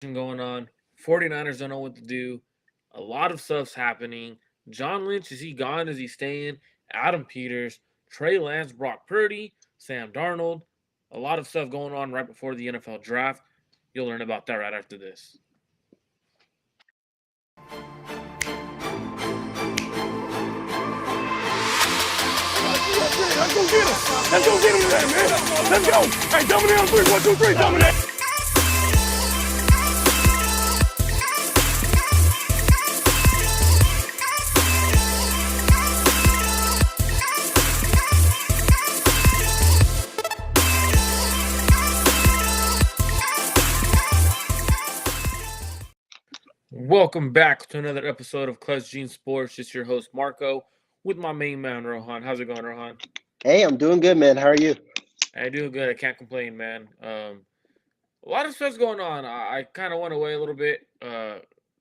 Going on. 49ers don't know what to do. A lot of stuff's happening. John Lynch, is he gone? Is he staying? Adam Peters, Trey Lance, Brock Purdy, Sam Darnold. A lot of stuff going on right before the NFL draft. You'll learn about that right after this. Let's go get him. Let's go get him today, man. Let's go. Hey, dominate on three. 1, 2, 3. Dominate. Welcome back to another episode of Clutch Gene Sports. Just your host, Marco, with my main man, Rohan. How's it going, Rohan? Hey, I'm doing good, man. How are you? I do good. I can't complain, man. A lot of stuff's going on. I kind of went away a little bit.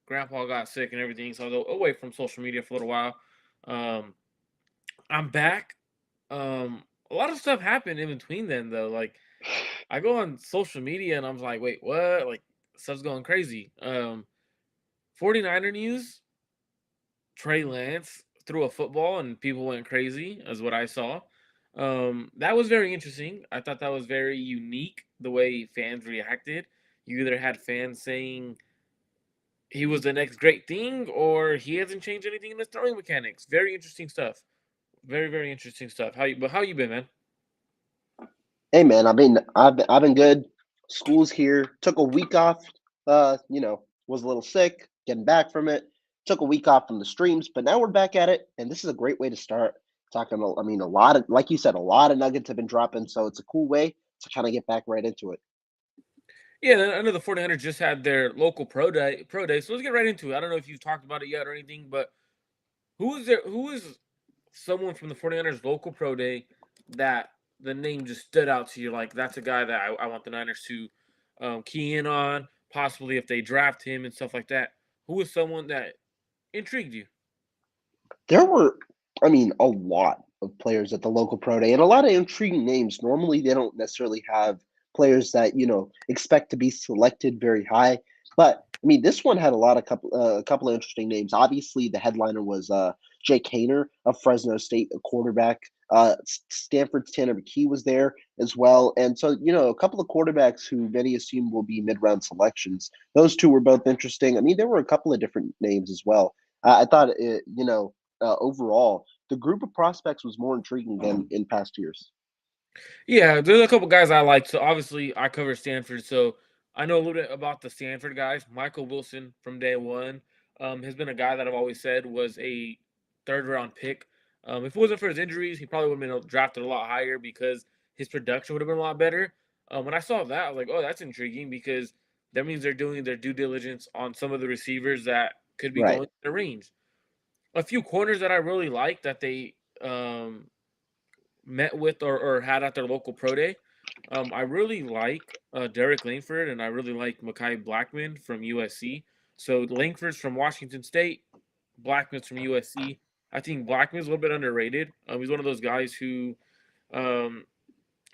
Grandpa got sick and everything, so I was away from social media for a little while. Um, I'm back. A lot of stuff happened in between then, though. Like, I go on social media and I'm like, wait, what? Like, stuff's going crazy. 49er news, Trey Lance threw a football and people went crazy, is what I saw. That was very interesting. I thought that was very unique the way fans reacted. You either had fans saying he was the next great thing or he hasn't changed anything in his throwing mechanics. Very interesting stuff. Very, very interesting stuff. How you been, man? Hey, man. I've been good. School's here. Took a week off. Was a little sick. Getting back from it. Took a week off from the streams, but now we're back at it, and this is a great way to start talking. A lot of, like you said, a lot of nuggets have been dropping, so it's a cool way to kind of get back right into it. Yeah, I know the 49ers just had their local pro day. So let's get right into it. I don't know if you've talked about it yet or anything, but who is someone from the 49ers local pro day that the name just stood out to you? Like, that's a guy that I want the Niners to key in on, possibly if they draft him and stuff like that. Who is someone that intrigued you? There were, a lot of players at the local pro day and a lot of intriguing names. Normally, they don't necessarily have players that, expect to be selected very high. But this one had a couple of interesting names. Obviously, the headliner was Jake Hayner of Fresno State, a quarterback. Stanford's Tanner McKee was there as well. And so, a couple of quarterbacks who many assume will be mid-round selections. Those two were both interesting. There were a couple of different names as well. I thought, overall, the group of prospects was more intriguing than in past years. Yeah, there's a couple guys I like. So obviously, I cover Stanford, so I know a little bit about the Stanford guys. Michael Wilson from day one has been a guy that I've always said was a third round pick. If it wasn't for his injuries, he probably would have been drafted a lot higher because his production would have been a lot better. When I saw that, I was like, oh, that's intriguing because that means they're doing their due diligence on some of the receivers that could be Right. going to the range. A few corners that I really like that they met with or had at their local pro day. I really like Derek Langford and I really like Makai Blackman from USC. So Langford's from Washington State, Blackman's from USC. I think Blackman's a little bit underrated. He's one of those guys who um,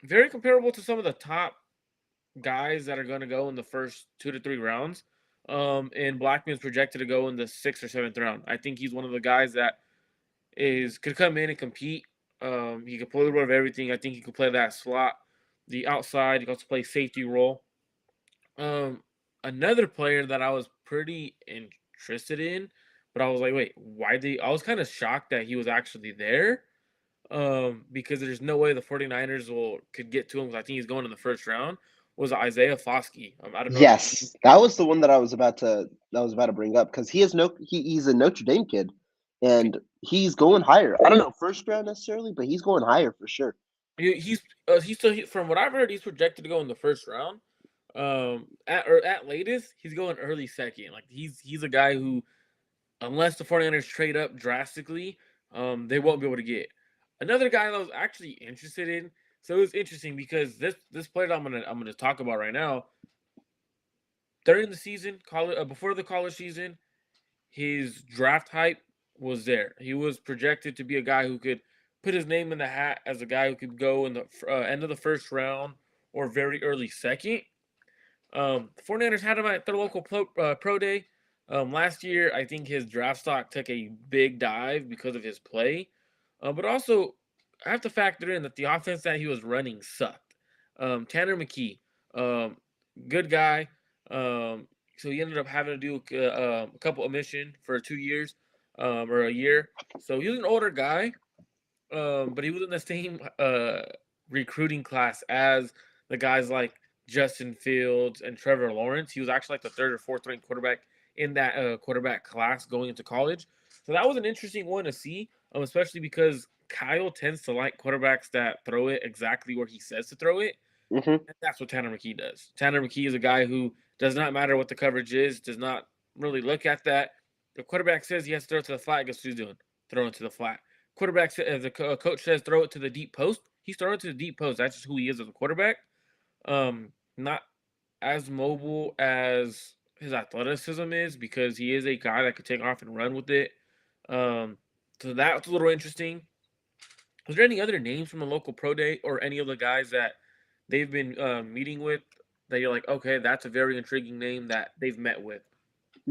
very comparable to some of the top guys that are going to go in the first 2 to 3 rounds. And Blackman's projected to go in the sixth or seventh round. I think he's one of the guys that is could come in and compete. He could play a little bit of everything. I think he could play that slot, the outside. He can also play safety role. Um, Another player that I was pretty interested in, but I was like, wait, why did I was kind of shocked that he was actually there. Because there's no way the 49ers could get to him because I think he's going in the first round. Was Isaiah Foskey. I don't know if you. Yes, that was the one that I was about to bring up because he's a Notre Dame kid, and he's going higher. I don't know first round necessarily, but he's going higher for sure. He's still from what I've heard, he's projected to go in the first round. At latest, he's going early second. Like he's a guy who, unless the 49ers trade up drastically, they won't be able to get. Another guy that I was actually interested in. So it was interesting because this player that I'm gonna talk about right now, during the season, before the college season, his draft hype was there. He was projected to be a guy who could put his name in the hat as a guy who could go in the end of the first round or very early second. The 49ers had him at their local pro day. Last year, I think his draft stock took a big dive because of his play. But also, I have to factor in that the offense that he was running sucked. Tanner McKee, um, good guy. So he ended up having to do a couple omission for 2 years or a year. So he was an older guy, but he was in the same recruiting class as the guys like Justin Fields and Trevor Lawrence. He was actually like the third or fourth ranked quarterback in that quarterback class going into college. So that was an interesting one to see, especially because Kyle tends to like quarterbacks that throw it exactly where he says to throw it. Hmm. And that's what Tanner McKee does. Tanner McKee is a guy who does not matter what the coverage is, does not really look at that. The quarterback says he has to throw it to the flat. Guess what he's doing? Throwing to the flat. Quarterback says, the coach says throw it to the deep post. He's throwing it to the deep post. That's just who he is as a quarterback. Not as mobile as his athleticism is because he is a guy that could take off and run with it. Um, so that's a little interesting. Was there any other names from the local pro day or any of the guys that they've been meeting with that you're like, okay, that's a very intriguing name that they've met with?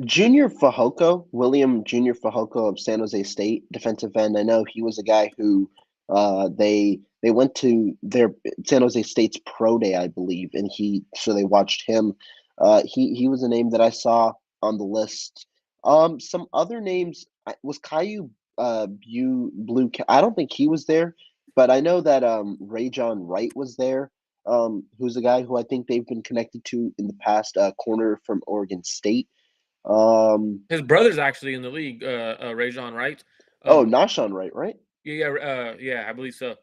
Junior Fajoko, William Junior Fajoko of San Jose State, defensive end. I know he was a guy who they went to their San Jose State's pro day, I believe, and they watched him. He was a name that I saw on the list. Some other names was Caillou Blue. I don't think he was there, but I know that Ray John Wright was there. Who's a guy who I think they've been connected to in the past, corner from Oregon State. Um, His brother's actually in the league, Rajon Wright. oh, Um, Nashon Wright, right? yeah, I believe so.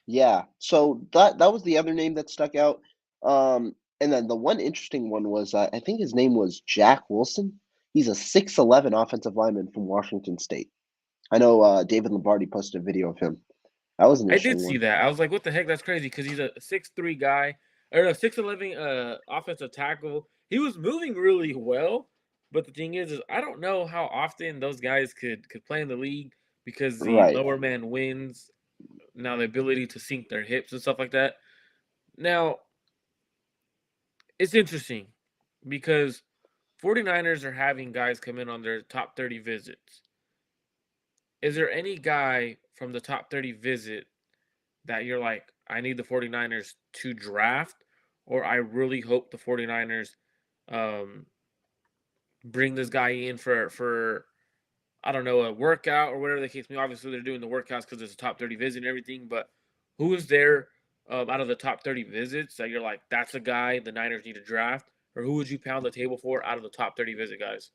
Yeah. So that was the other name that stuck out. And then the one interesting one was I think his name was Jack Wilson. He's a 6'11" offensive lineman from Washington State. I know David Lombardi posted a video of him. That was an I did interesting see one. that. I was like, what the heck? That's crazy because he's a 6'3" guy or a 6'11" offensive tackle. He was moving really well, but the thing is I don't know how often those guys could play in the league because the Right. lower man wins. Now the ability to sink their hips and stuff like that. Now, it's interesting because 49ers are having guys come in on their top 30 visits. Is there any guy from the top 30 visit that you're like, I need the 49ers to draft, or I really hope the 49ers um, bring this guy in for I don't know, a workout or whatever the case may be. Obviously, they're doing the workouts because it's a top 30 visit and everything, but who is there out of the top 30 visits that you're like, that's a guy the Niners need to draft? Or who would you pound the table for out of the top 30 visit guys?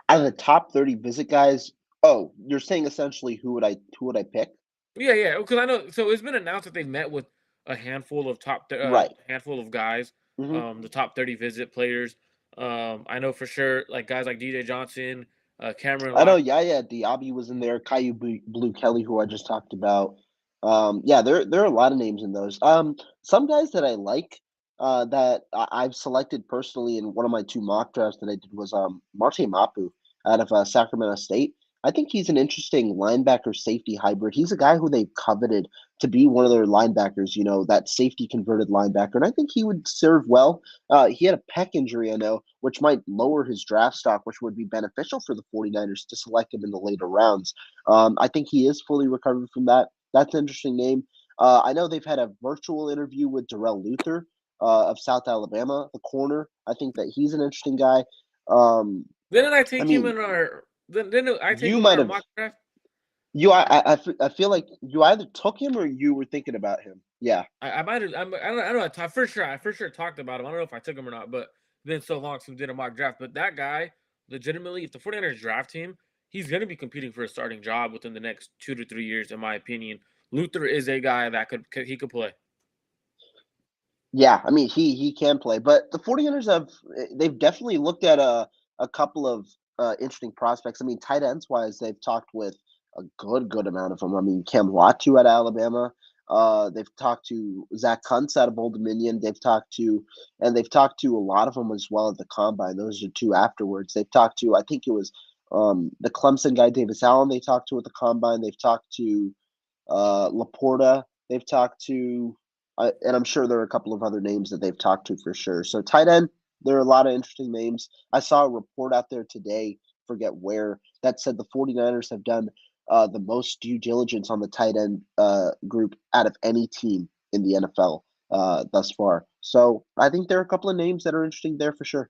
Out of the top 30 visit guys, oh, you're saying essentially who would I pick? Yeah, yeah, because I know. So it's been announced that they've met with a handful of Right. handful of guys, Hmm. the top 30 visit players. I know for sure, like guys like DJ Johnson, Cameron I know Lott. Yaya Diaby was in there, Caillou Blue Kelly, who I just talked about. Yeah, there are a lot of names in those. Some guys that I like, that I've selected personally in one of my two mock drafts that I did was Marte Mapu out of Sacramento State. I think he's an interesting linebacker safety hybrid. He's a guy who they've coveted to be one of their linebackers, that safety converted linebacker. And I think he would serve well. He had a pec injury, I know, which might lower his draft stock, which would be beneficial for the 49ers to select him in the later rounds. I think he is fully recovered from that. That's an interesting name. I know they've had a virtual interview with Darrell Luther of South Alabama, the corner. I think that he's an interesting guy. Um, Didn't I I take him mean, in our? Didn't I take you him in might our have mock draft? I feel like you either took him or you were thinking about him. Yeah. I might have. I don't know. I for sure talked about him. I don't know if I took him or not, but it's been so long since we did a mock draft. But that guy, legitimately, if the 49ers draft him, he's going to be competing for a starting job within the next 2 to 3 years, in my opinion. Luther is a guy that could play. Yeah, I mean he can play, but the 49ers they've definitely looked at a couple of interesting prospects. I mean, tight ends wise, they've talked with a good amount of them. I mean, Cam Latu at Alabama. They've talked to Zach Kuntz out of Old Dominion. They've talked to a lot of them as well at the combine. Those are two afterwards. They've talked to, I think it was the Clemson guy Davis Allen. They talked to at the combine. They've talked to Laporta. They've talked to And I'm sure there are a couple of other names that they've talked to for sure. So tight end, there are a lot of interesting names. I saw a report out there today, forget where, that said the 49ers have done the most due diligence on the tight end group out of any team in the NFL thus far. So I think there are a couple of names that are interesting there for sure.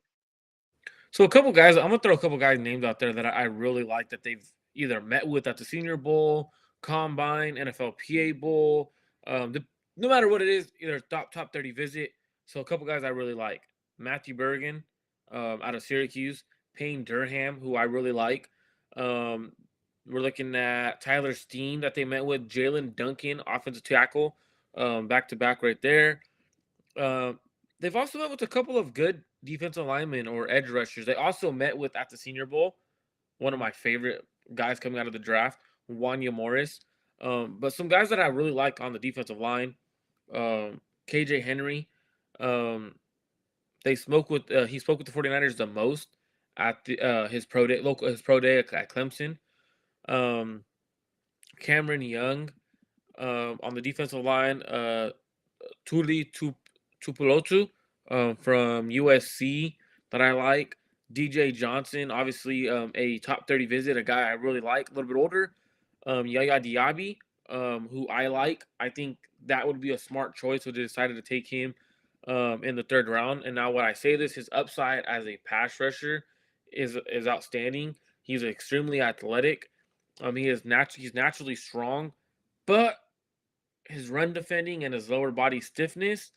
So a couple guys, I'm gonna throw a couple guys names out there that I really like that they've either met with at the Senior Bowl, Combine, NFLPA Bowl. No matter what it is, either top 30 visit. So a couple guys I really like: Matthew Bergen, out of Syracuse; Payne Durham, who I really like. Um, we're looking at Tyler Steen that they met with; Jalen Duncan, offensive tackle, back to back right there. Um, they've also met with a couple of good defensive linemen or edge rushers. They also met with at the Senior Bowl one of my favorite guys coming out of the draft, Wanya Morris. But some guys that I really like on the defensive line, KJ Henry. Um, they spoke with he spoke with the 49ers the most at the his pro day at Clemson. Um, Cameron Young on the defensive line, Tuli Tupulotu from USC that I like. DJ Johnson, obviously a top 30 visit, a guy I really like, a little bit older. Yaya Diaby, who I like. I think that would be a smart choice. So they decided to take him in the third round. And now, when I say this, his upside as a pass rusher is outstanding. He's extremely athletic. He's naturally strong, but his run defending and his lower body stiffness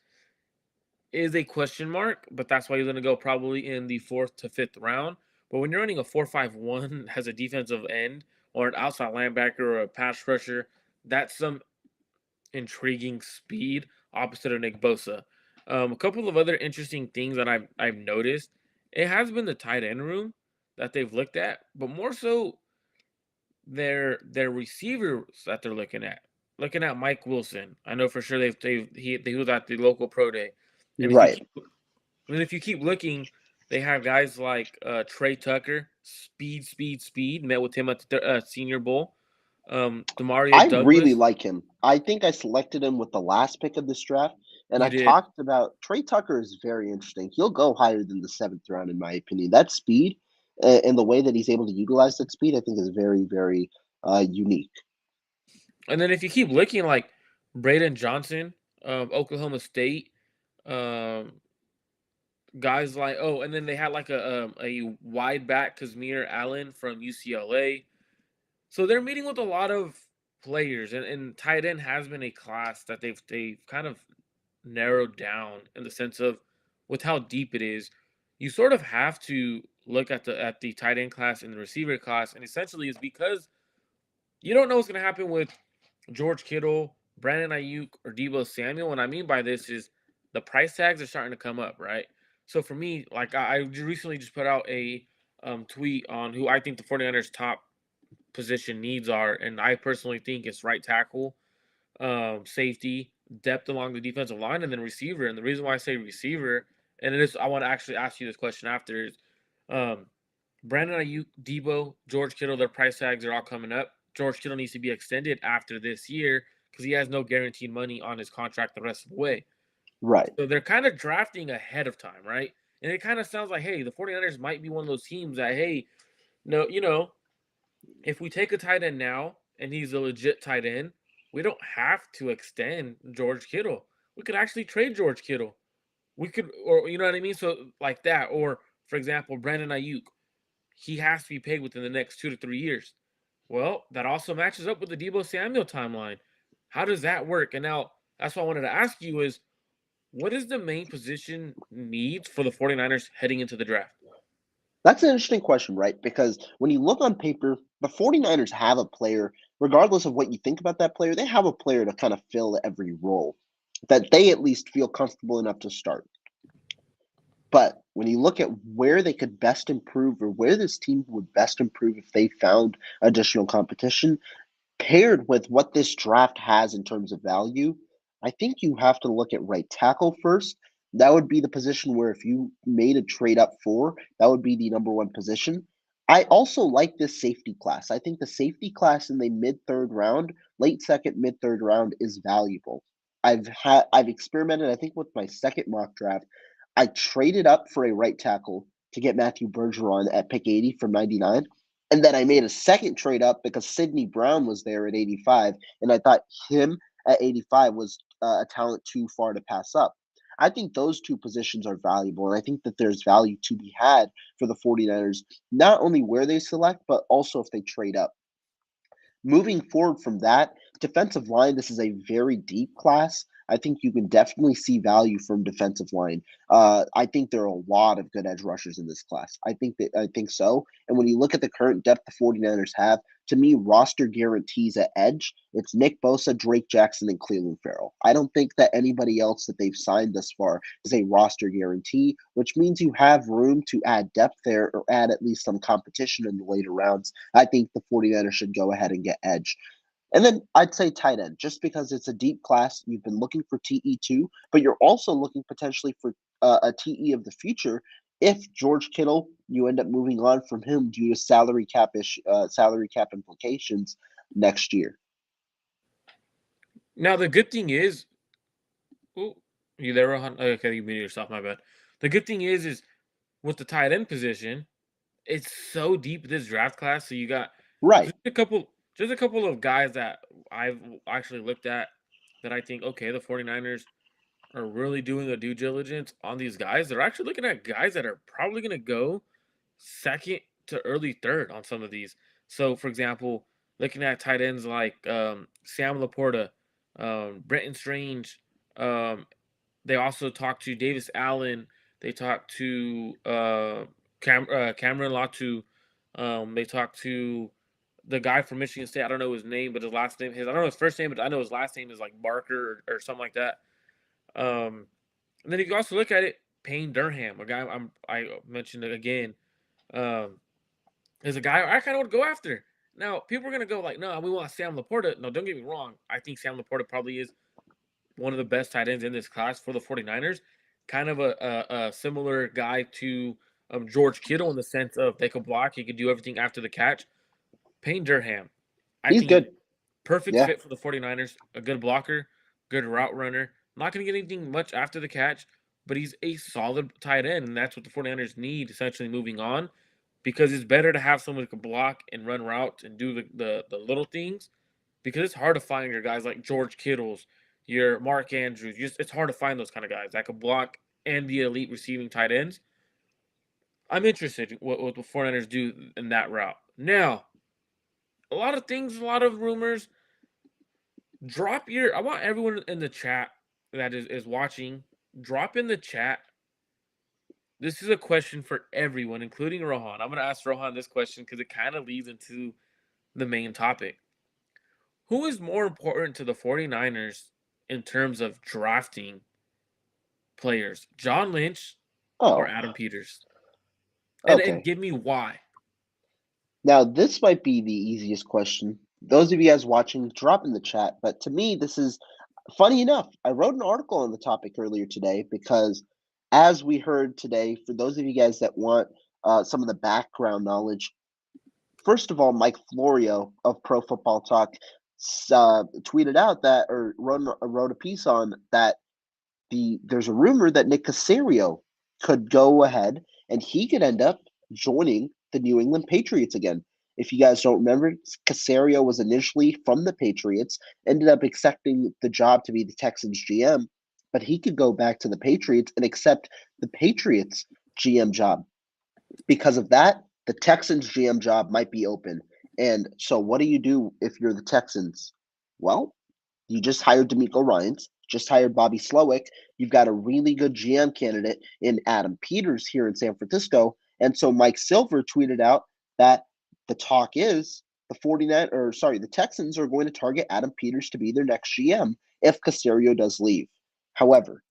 is a question mark, but that's why he's going to go probably in the 4th to 5th round. But when you're running a 4.51 as a defensive end or an outside linebacker or a pass rusher, that's some intriguing speed opposite of Nick Bosa. A couple of other interesting things that I've noticed. It has been the tight end room that they've looked at, but more so their receivers that they're looking at. Looking at Mike Wilson, I know for sure he was at the local pro day, and Right. if you keep looking, they have guys like Trey Tucker, speed. Met with him at the Senior Bowl. I Demario really Douglas, like him. I think I selected him with the last pick of this draft, and you I did, talked about Trey Tucker is very interesting. He'll go higher than the 7th round, in my opinion. That speed and the way that he's able to utilize that speed, I think, is very, very unique. and then if you keep looking, like Braden Johnson, Oklahoma State, um, guys like and then they had like a wide back Kazmir Allen from UCLA. So they're meeting with a lot of players, and tight end has been a class that they've kind of narrowed down in the sense of with how deep it is. You sort of have to look at the tight end class and the receiver class, and essentially is because you don't know what's going to happen with George Kittle, Brandon Ayuk, or Debo Samuel. What I mean by this is the price tags are starting to come up, right? So for me, like I recently just put out a tweet on who I think the 49ers top position needs are, and I personally think it's right tackle, safety, depth along the defensive line, and then receiver. And the reason why I say receiver, and it is, I want to actually ask you this question after is, um, Brandon Ayuk, Debo, George Kittle, their price tags are all coming up. George Kittle needs to be extended after this year because he has no guaranteed money on his contract the rest of the way. Right. So they're kind of drafting ahead of time, right? And it kind of sounds like, hey, the 49ers might be one of those teams that, hey, no, if we take a tight end now and he's a legit tight end, we don't have to extend George Kittle. We could actually trade George Kittle. We could, or you know what I mean? So like that, or for example, Brandon Ayuk, he has to be paid within the next 2 to 3 years. Well, that also matches up with the Debo Samuel timeline. How does that work? And now that's what I wanted to ask you is what is the main position needs for the 49ers heading into the draft? That's an interesting question, right? Because when you look on paper, the 49ers have a player, regardless of what you think about that player, they have a player to kind of fill every role that they at least feel comfortable enough to start. But when you look at where they could best improve or where this team would best improve if they found additional competition, paired with what this draft has in terms of value, I think you have to look at right tackle first. That would be the position where if you made a trade up for, that would be the number one position. I also like this safety class. I think the safety class in the mid third round, late second, mid third round is valuable. I've experimented, I think with my second mock draft, I traded up for a right tackle to get Matthew Bergeron at pick 80 from 99. And then I made a second trade up because Sidney Brown was there at 85, and I thought him at 85 was a talent too far to pass up. I think those two positions are valuable, and I think that there's value to be had for the 49ers, not only where they select, but also if they trade up. Moving forward from that, defensive line, this is a very deep class. I think you can definitely see value from defensive line. I think there are a lot of good edge rushers in this class. I think so. And when you look at the current depth the 49ers have, to me, roster guarantees at edge. It's Nick Bosa, Drake Jackson, and Cleveland Farrell. I don't think that anybody else that they've signed thus far is a roster guarantee, which means you have room to add depth there or add at least some competition in the later rounds. I think the 49ers should go ahead and get edge. And then I'd say tight end, just because it's a deep class. You've been looking for TE2, but you're also looking potentially for a TE of the future. If George Kittle, you end up moving on from him due to salary cap implications next year. Now the good thing is, oh, you there, Rohan? Okay, you muted yourself. My bad. The good thing is with the tight end position, it's so deep this draft class. So you got Right. just a couple of guys that I've actually looked at that I think, okay, the 49ers are really doing a due diligence on these guys. They're actually looking at guys that are probably going to go second to early third on some of these. So, for example, looking at tight ends like Sam Laporta, Brenton Strange. They also talked to Davis Allen. They talked to Cameron Latu. They talked to the guy from Michigan State. I don't know his name, but his last name, I don't know his first name, but I know his last name is like Barker or something like that. And then if you also look at it, Payne Durham, a guy I mentioned it again, um, is a guy I kind of would go after. Now, people are gonna go like, no, we want Sam Laporta. No, don't get me wrong. I think Sam Laporta probably is one of the best tight ends in this class for the 49ers. Kind of a similar guy to George Kittle in the sense of they could block, he could do everything after the catch. Payne Durham, I He's think he's good. perfect Yeah. fit for the 49ers. A good blocker, good route runner. Not going to get anything much after the catch, but he's a solid tight end, and that's what the 49ers need essentially moving on because it's better to have someone who can block and run routes and do the little things because it's hard to find your guys like George Kittles, your Mark Andrews. It's hard to find those kind of guys that can block and be elite receiving tight ends. I'm interested in what the 49ers do in that route. Now, a lot of things, a lot of rumors. I want everyone in the chat that is watching, drop in the chat. This is a question for everyone, including Rohan. I'm going to ask Rohan this question because it kind of leads into the main topic. Who is more important to the 49ers in terms of drafting players, John Lynch or Oh, Adam Peters? And okay. give me why. Now, this might be the easiest question. Those of you guys watching, drop in the chat. But to me, this is funny enough. I wrote an article on the topic earlier today because, as we heard today, for those of you guys that want some of the background knowledge, first of all, Mike Florio of Pro Football Talk tweeted out that, or wrote a piece on that there's a rumor that Nick Caserio could go ahead and he could end up joining the New England Patriots again. If you guys don't remember, Caserio was initially from the Patriots, ended up accepting the job to be the Texans GM, but he could go back to the Patriots and accept the Patriots GM job. Because of that, the Texans GM job might be open. And so what do you do if you're the Texans? Well, you just hired D'Amico Ryans, just hired Bobby Slowick. You've got a really good GM candidate in Adam Peters here in San Francisco. And so Mike Silver tweeted out that the talk is the Texans are going to target Adam Peters to be their next GM if Caserio does leave. However,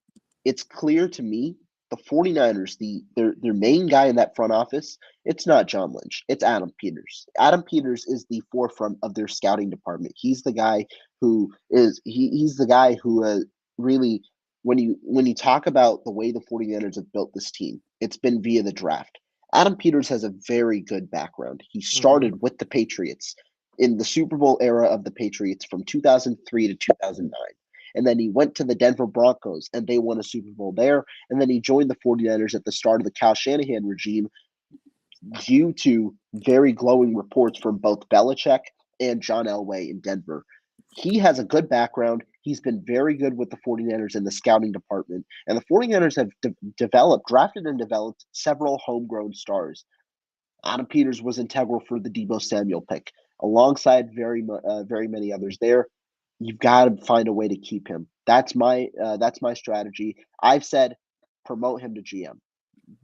it's clear to me the 49ers, their main guy in that front office, it's not John Lynch. It's Adam Peters. Adam Peters is the forefront of their scouting department. He's the guy he's the guy who really when you talk about the way the 49ers have built this team, it's been via the draft. Adam Peters has a very good background. He Mm-hmm. started with the Patriots in the Super Bowl era of the Patriots from 2003 to 2009. And then he went to the Denver Broncos, and they won a Super Bowl there. And then he joined the 49ers at the start of the Kyle Shanahan regime due to very glowing reports from both Belichick and John Elway in Denver. He has a good background. He's been very good with the 49ers in the scouting department. And the 49ers have drafted and developed several homegrown stars. Adam Peters was integral for the Deebo Samuel pick, alongside very many others there. You've got to find a way to keep him. That's my strategy. I've said promote him to GM.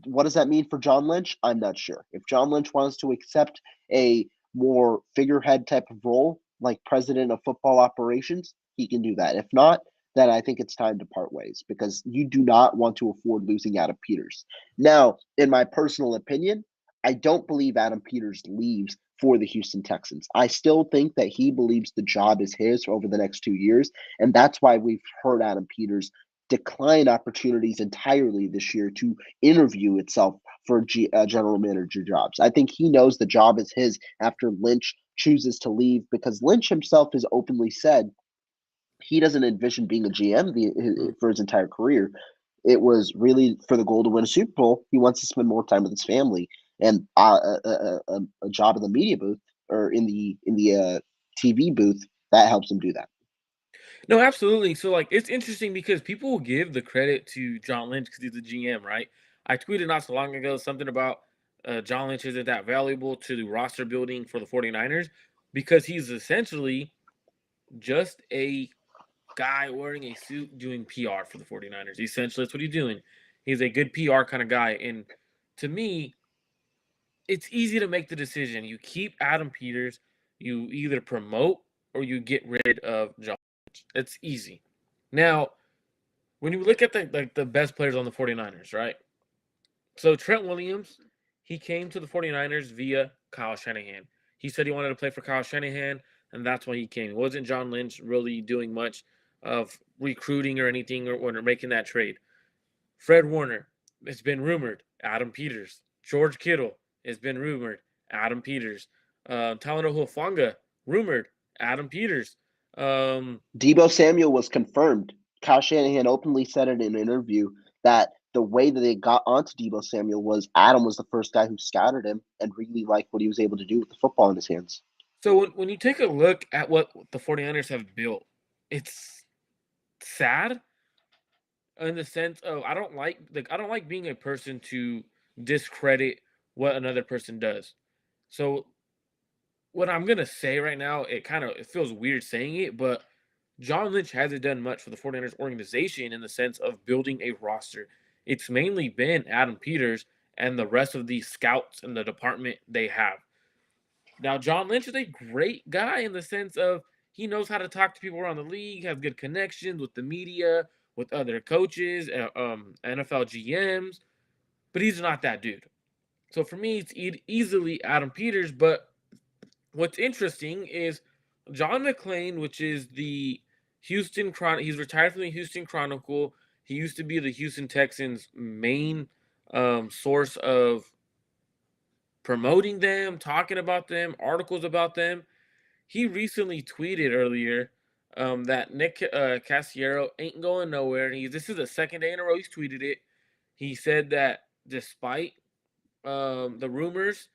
What does that mean for John Lynch? I'm not sure. If John Lynch wants to accept a more figurehead type of role, like president of football operations, he can do that. If not, then I think it's time to part ways because you do not want to afford losing Adam Peters. Now, in my personal opinion, I don't believe Adam Peters leaves for the Houston Texans. I still think that he believes the job is his over the next 2 years, and that's why we've heard Adam Peters decline opportunities entirely this year to interview itself for general manager jobs. I think he knows the job is his after Lynch chooses to leave because Lynch himself has openly said he doesn't envision being a GM for his entire career. It was really for the goal to win a Super Bowl. He wants to spend more time with his family, and a job in the media booth or in the TV booth that helps him do that. No, absolutely. So, like, it's interesting because people will give the credit to John Lynch because he's the GM, right? I tweeted not so long ago something about John Lynch isn't that valuable to the roster building for the 49ers because he's essentially just a guy wearing a suit doing PR for the 49ers. Essentially, that's what he's doing. He's a good PR kind of guy. And to me, it's easy to make the decision. You keep Adam Peters, you either promote or you get rid of John Lynch. It's easy. Now, when you look at the best players on the 49ers, right? So Trent Williams, he came to the 49ers via Kyle Shanahan. He said he wanted to play for Kyle Shanahan, and that's why he came. It wasn't John Lynch really doing much of recruiting or anything or making that trade. Fred Warner, it's been rumored. Adam Peters. George Kittle, it's been rumored. Adam Peters. Talanoa Hufanga, rumored. Adam Peters. Deebo Samuel was confirmed. Kyle Shanahan openly said in an interview that the way that they got onto Deebo Samuel was Adam was the first guy who scouted him and really liked what he was able to do with the football in his hands. So when you take a look at what the 49ers have built, it's sad in the sense of I don't like being a person to discredit what another person does. So what I'm gonna say right now, it feels weird saying it, but John Lynch hasn't done much for the 49ers organization in the sense of building a roster. It's mainly been Adam Peters and the rest of the scouts in the department they have. Now, John Lynch is a great guy in the sense of he knows how to talk to people around the league, has good connections with the media, with other coaches, NFL GMs, but he's not that dude. So for me, it's easily Adam Peters. But what's interesting is John McClain, which is the Houston Chronicle. He's retired from the Houston Chronicle. He used to be the Houston Texans' main source of promoting them, talking about them, articles about them. He recently tweeted earlier that Nick Cassiero ain't going nowhere. This is the second day in a row he's tweeted it. He said that despite the rumors,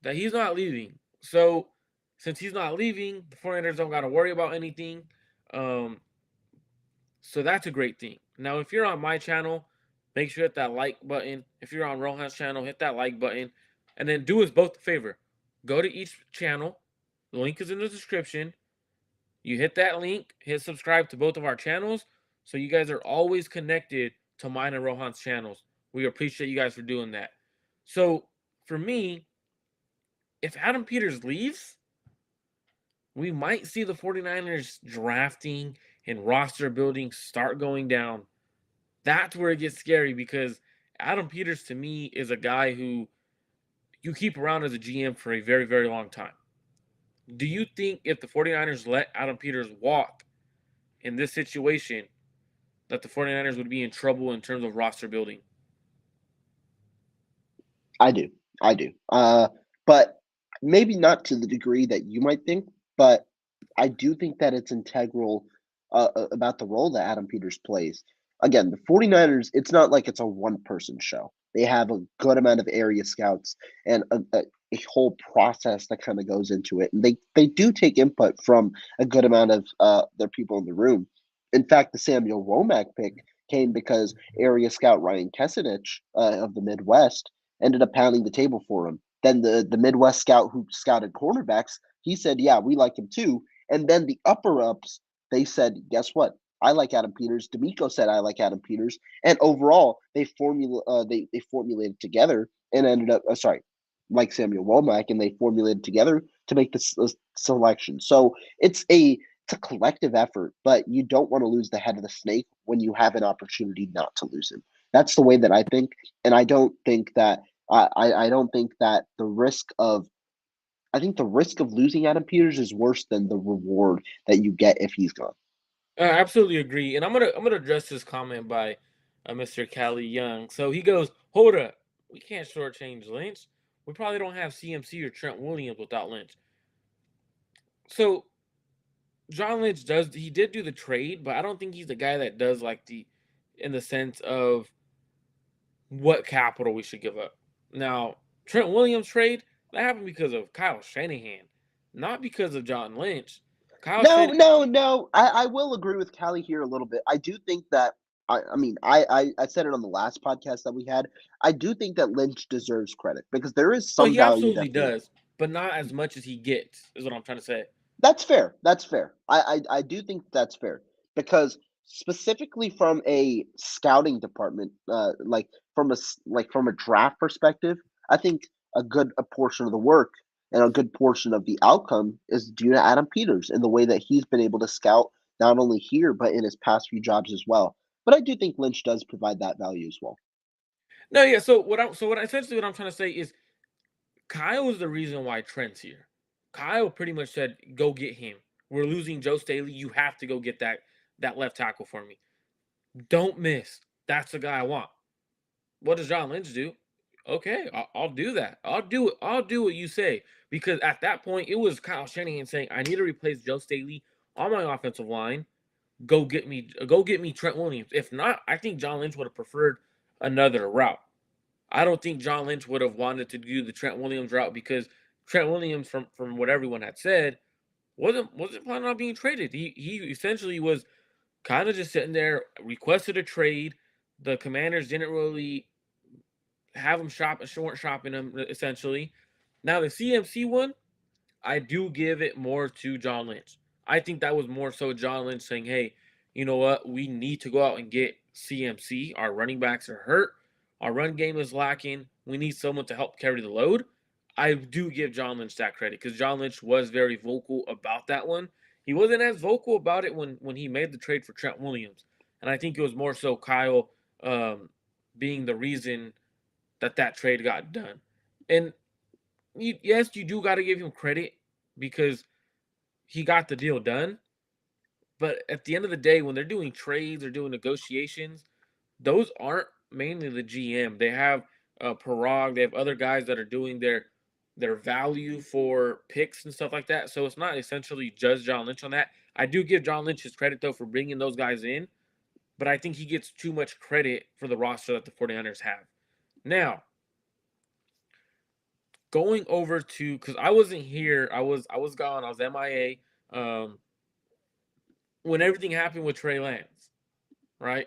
that he's not leaving. So since he's not leaving, the 49ers don't got to worry about anything. Um, so that's a great thing. Now, if you're on my channel, make sure you hit that like button. If you're on Rohan's channel, hit that like button. And then do us both a favor. Go to each channel. The link is in the description. You hit that link, hit subscribe to both of our channels so you guys are always connected to mine and Rohan's channels. We appreciate you guys for doing that. So for me, if Adam Peters leaves, we might see the 49ers drafting and roster building start going down. That's where it gets scary because Adam Peters to me is a guy who you keep around as a GM for a very, very long time. Do you think if the 49ers let Adam Peters walk in this situation, that the 49ers would be in trouble in terms of roster building? I do. I do. But maybe not to the degree that you might think, but I do think that it's integral about the role that Adam Peters plays. Again, the 49ers, it's not like it's a one-person show. They have a good amount of area scouts and a whole process that kind of goes into it. And they do take input from a good amount of their people in the room. In fact, the Samuel Womack pick came because area scout Ryan Kesinich of the Midwest ended up pounding the table for him. Then the Midwest scout who scouted cornerbacks, he said, "Yeah, we like him too." And then the upper ups, they said, "Guess what? I like Adam Peters." D'Amico said, "I like Adam Peters." And overall, they formulated together and ended up like Samuel Womack, and they formulated together to make this selection. So it's a collective effort, but you don't want to lose the head of the snake when you have an opportunity not to lose him. That's the way that I think, and I don't think that I don't think that the risk of I think the risk of losing Adam Peters is worse than the reward that you get if he's gone. I absolutely agree, and I'm gonna address this comment by Mr. Callie Young. So he goes, "Hold up, we can't shortchange Lynch. We probably don't have CMC or Trent Williams without Lynch." So John Lynch did do the trade, but I don't think he's the guy that does like in the sense of what capital we should give up. Now, Trent Williams trade that happened because of Kyle Shanahan, not because of John Lynch. Kyle No, Shanahan. no, no. I will agree with Callie here a little bit. I do think that I mean I said it on the last podcast that we had. I do think that Lynch deserves credit because there is Oh, some he value absolutely definitely. does, but not as much as he gets, is what I'm trying to say. That's fair. That's fair. I do think that's fair because specifically from a scouting department, like from a draft perspective, I think a portion of the work and a good portion of the outcome is due to Adam Peters and the way that he's been able to scout not only here but in his past few jobs as well. But I do think Lynch does provide that value as well. No, yeah. So what I'm trying to say is Kyle is the reason why Trent's here. Kyle pretty much said, "Go get him. We're losing Joe Staley. You have to go get that left tackle for me. Don't miss. That's the guy I want." What does John Lynch do? Okay, I'll do that. I'll do it. I'll do what you say because at that point it was Kyle Shanahan saying, "I need to replace Joe Staley on my offensive line. Go get me Trent Williams. If not, I think John Lynch would have preferred another route. I don't think John Lynch would have wanted to do the Trent Williams route because Trent Williams, from what everyone had said, wasn't planning on being traded. He essentially was kind of just sitting there, requested a trade. The Commanders didn't really have him weren't shopping him essentially. Now the CMC one, I do give it more to John Lynch. I think that was more so John Lynch saying, "Hey, you know what? We need to go out and get CMC. Our running backs are hurt. Our run game is lacking. We need someone to help carry the load." I do give John Lynch that credit because John Lynch was very vocal about that one. He wasn't as vocal about it when he made the trade for Trent Williams, and I think it was more so Kyle being the reason that trade got done. And yes, you do got to give him credit because he got the deal done. But at the end of the day, when they're doing trades or doing negotiations, those aren't mainly the GM. They have Parag. They have other guys that are doing their value for picks and stuff like that. So it's not essentially just John Lynch on that. I do give John Lynch his credit though for bringing those guys in, but I think he gets too much credit for the roster that the 49ers have. Now, going over to because I wasn't here, I was gone, I was MIA. When everything happened with Trey Lance, right?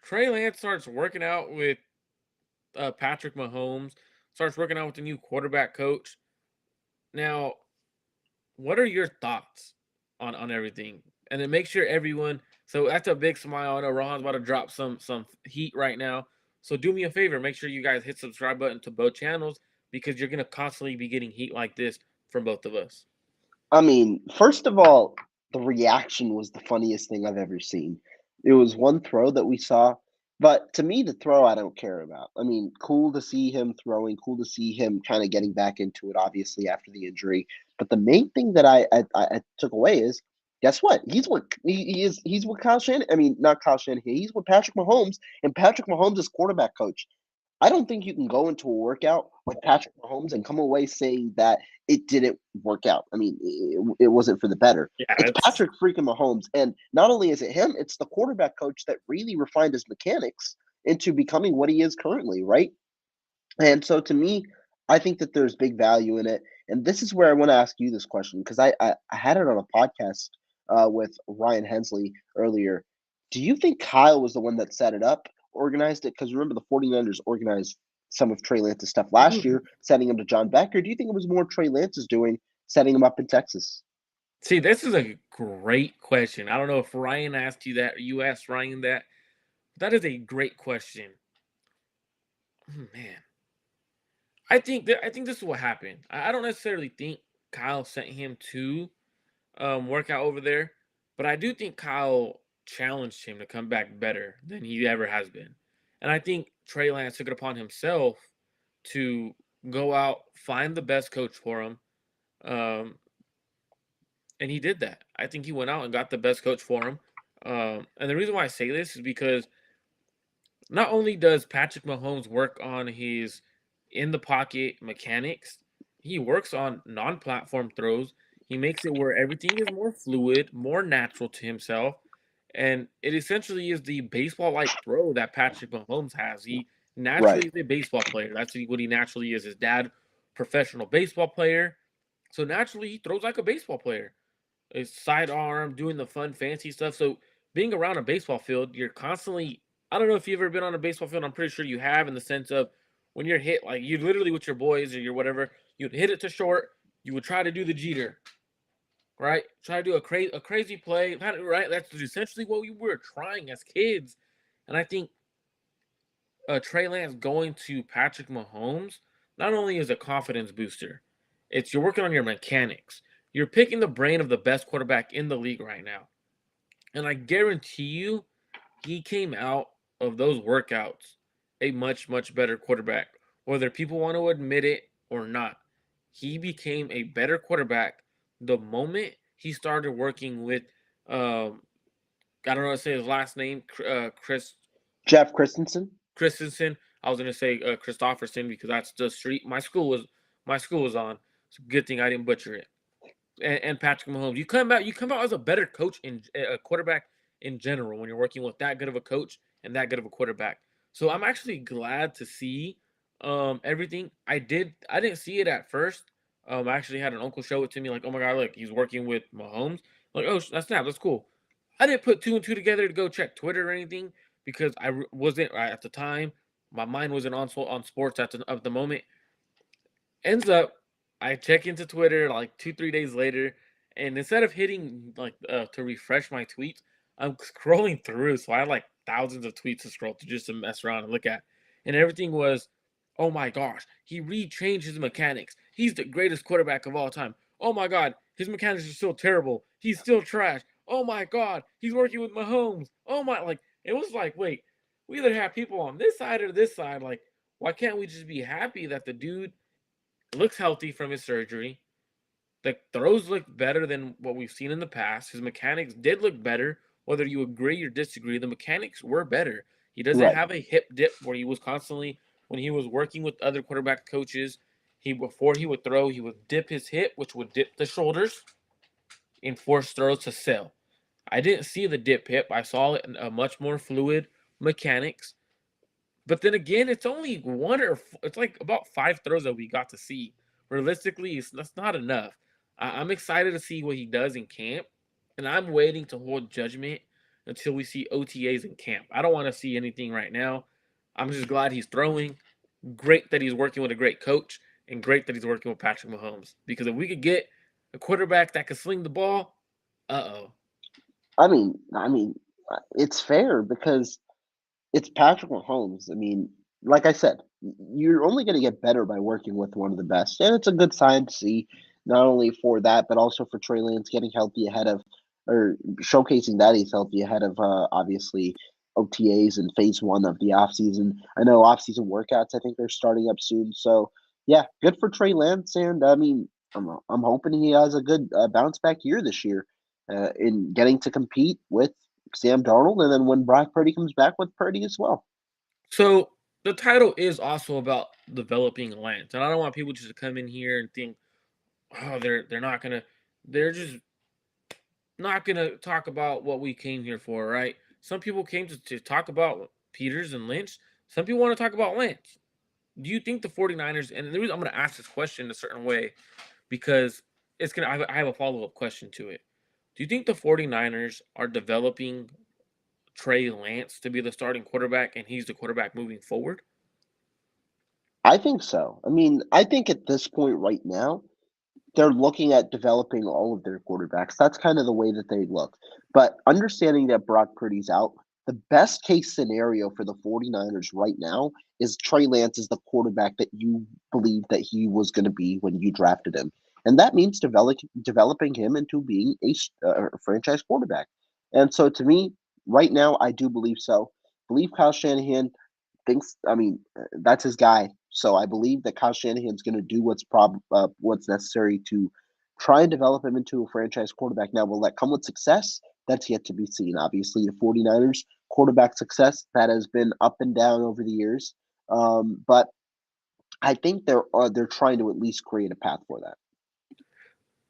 Trey Lance starts working out with Patrick Mahomes, starts working out with the new quarterback coach. Now, what are your thoughts on everything? And then make sure everyone. So that's a big smile. I know Rohan's about to drop some heat right now. So do me a favor, make sure you guys hit subscribe button to both channels because you're gonna constantly be getting heat like this from both of us. I mean, first of all, the reaction was the funniest thing I've ever seen. It was one throw that we saw, but to me, the throw I don't care about. I mean, cool to see him throwing, cool to see him kind of getting back into it, obviously after the injury. But the main thing that I took away is, guess what? He's with Kyle Shanahan. I mean, not Kyle Shanahan. He's with Patrick Mahomes, and Patrick Mahomes is quarterback coach. I don't think you can go into a workout with Patrick Mahomes and come away saying that it didn't work out. I mean, it wasn't for the better. Yeah, It's it's Patrick freaking Mahomes. And not only is it him, it's the quarterback coach that really refined his mechanics into becoming what he is currently, right? And so to me, I think that there's big value in it. And this is where I want to ask you this question because I had it on a podcast with Ryan Hensley earlier. Do you think Kyle was the one that set it up, organized it? Because remember, the 49ers organized some of Trey Lance's stuff last year, sending him to John Becker. Do you think it was more Trey Lance's doing, setting him up in Texas? See, this is a great question. I don't know if Ryan asked you that or you asked Ryan that. That is a great question. Man, I think this is what happened. I don't necessarily think Kyle sent him to work out over there, but I do think Kyle challenged him to come back better than he ever has been. And I think Trey Lance took it upon himself to go out, find the best coach for him, um, and he did that. I think he went out and got the best coach for him. And the reason why I say this is because not only does Patrick Mahomes work on his in the pocket mechanics, he works on non platform throws. He makes it where everything is more fluid, more natural to himself. And it essentially is the baseball like throw that Patrick Mahomes has. He Right, naturally is a baseball player. That's what he naturally is. His dad, professional baseball player. So naturally, he throws like a baseball player. His sidearm, doing the fun, fancy stuff. So being around a baseball field, you're constantly. I don't know if you've ever been on a baseball field. I'm pretty sure you have, in the sense of when you're hit, like you literally with your boys or your whatever, you'd hit it to short. You would try to do the Jeter, right? Try to do a crazy play, right? That's essentially what we were trying as kids. And I think Trey Lance going to Patrick Mahomes not only is a confidence booster, it's you're working on your mechanics. You're picking the brain of the best quarterback in the league right now. And I guarantee you, he came out of those workouts a much, much better quarterback. Whether people want to admit it or not, he became a better quarterback the moment he started working with, I don't know how to say his last name, Jeff Christensen. Christensen. I was gonna say Christopherson because that's the street my school was on. It's a good thing I didn't butcher it. And Patrick Mahomes, you come out as a better coach in a quarterback in general when you're working with that good of a coach and that good of a quarterback. So I'm actually glad to see everything. I didn't see it at first. I actually had an uncle show it to me, like, oh my god, look, he's working with Mahomes. Like, oh, that's cool. I didn't put two and two together to go check Twitter or anything because wasn't at the time. My mind wasn't on sports at the moment. Ends up, I check into Twitter like 2 3 days later, and instead of hitting like to refresh my tweets, I'm scrolling through. So I had like thousands of tweets to scroll to just to mess around and look at, and everything was, oh my gosh, he rechanged his mechanics. He's the greatest quarterback of all time. Oh my god, his mechanics are still terrible. He's still trash. Oh my god, he's working with Mahomes. Oh my, like it was like, wait, we either have people on this side or this side. Like, why can't we just be happy that the dude looks healthy from his surgery? The throws look better than what we've seen in the past. His mechanics did look better. Whether you agree or disagree, the mechanics were better. He doesn't Right. have a hip dip where he was constantly, when he was working with other quarterback coaches, before he would throw, he would dip his hip, which would dip the shoulders and force throws to sell. I didn't see the dip hip. I saw it in a much more fluid mechanics. But then again, it's only it's like about five throws that we got to see. Realistically, that's not enough. I'm excited to see what he does in camp, and I'm waiting to hold judgment until we see OTAs in camp. I don't want to see anything right now. I'm just glad he's throwing. Great that he's working with a great coach, and great that he's working with Patrick Mahomes. Because if we could get a quarterback that can sling the ball, uh-oh. It's fair because it's Patrick Mahomes. I mean, like I said, you're only going to get better by working with one of the best, and it's a good sign to see, not only for that, but also for Trey Lance getting healthy ahead of, or showcasing that he's healthy ahead of, obviously OTAs and phase one of the offseason. I know offseason workouts. I think they're starting up soon. So yeah, good for Trey Lance, and I mean, I'm hoping he has a good bounce back year this year, in getting to compete with Sam Darnold, and then when Brock Purdy comes back with Purdy as well. So the title is also about developing Lance, and I don't want people just to come in here and think, oh, they're not gonna, they're just not gonna talk about what we came here for, right? Some people came to talk about Peters and Lynch. Some people want to talk about Lance. Do you think the 49ers, and the reason I'm gonna ask this question a certain way, because it's gonna, I have a follow-up question to it. Do you think the 49ers are developing Trey Lance to be the starting quarterback and he's the quarterback moving forward? I think so. I mean, I think at this point right now, they're looking at developing all of their quarterbacks. That's kind of the way that they look. But understanding that Brock Purdy's out, the best case scenario for the 49ers right now is Trey Lance is the quarterback that you believe that he was going to be when you drafted him. And that means developing him into being a franchise quarterback. And so to me, right now, I do believe so. Believe Kyle Shanahan thinks. I mean, that's his guy. So I believe that Kyle Shanahan's going to do what's necessary to try and develop him into a franchise quarterback. Now, will that come with success? That's yet to be seen. Obviously, the 49ers quarterback success that has been up and down over the years, but I think they're trying to at least create a path for that.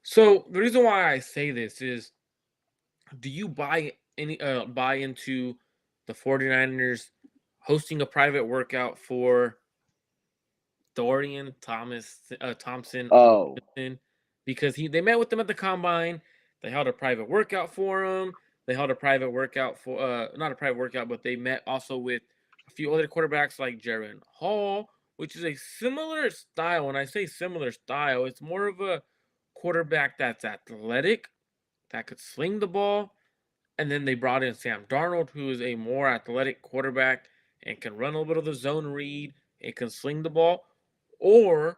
So the reason why I say this is, do you buy into the 49ers hosting a private workout for Dorian Thompson Oh, Robinson, because they met with them at the combine. They held a private workout for him. They held a private workout for not a private workout, but they met also with a few other quarterbacks like Jaron Hall, which is a similar style. When I say similar style, it's more of a quarterback that's athletic, that could sling the ball. And then they brought in Sam Darnold, who is a more athletic quarterback and can run a little bit of the zone read and can sling the ball. Or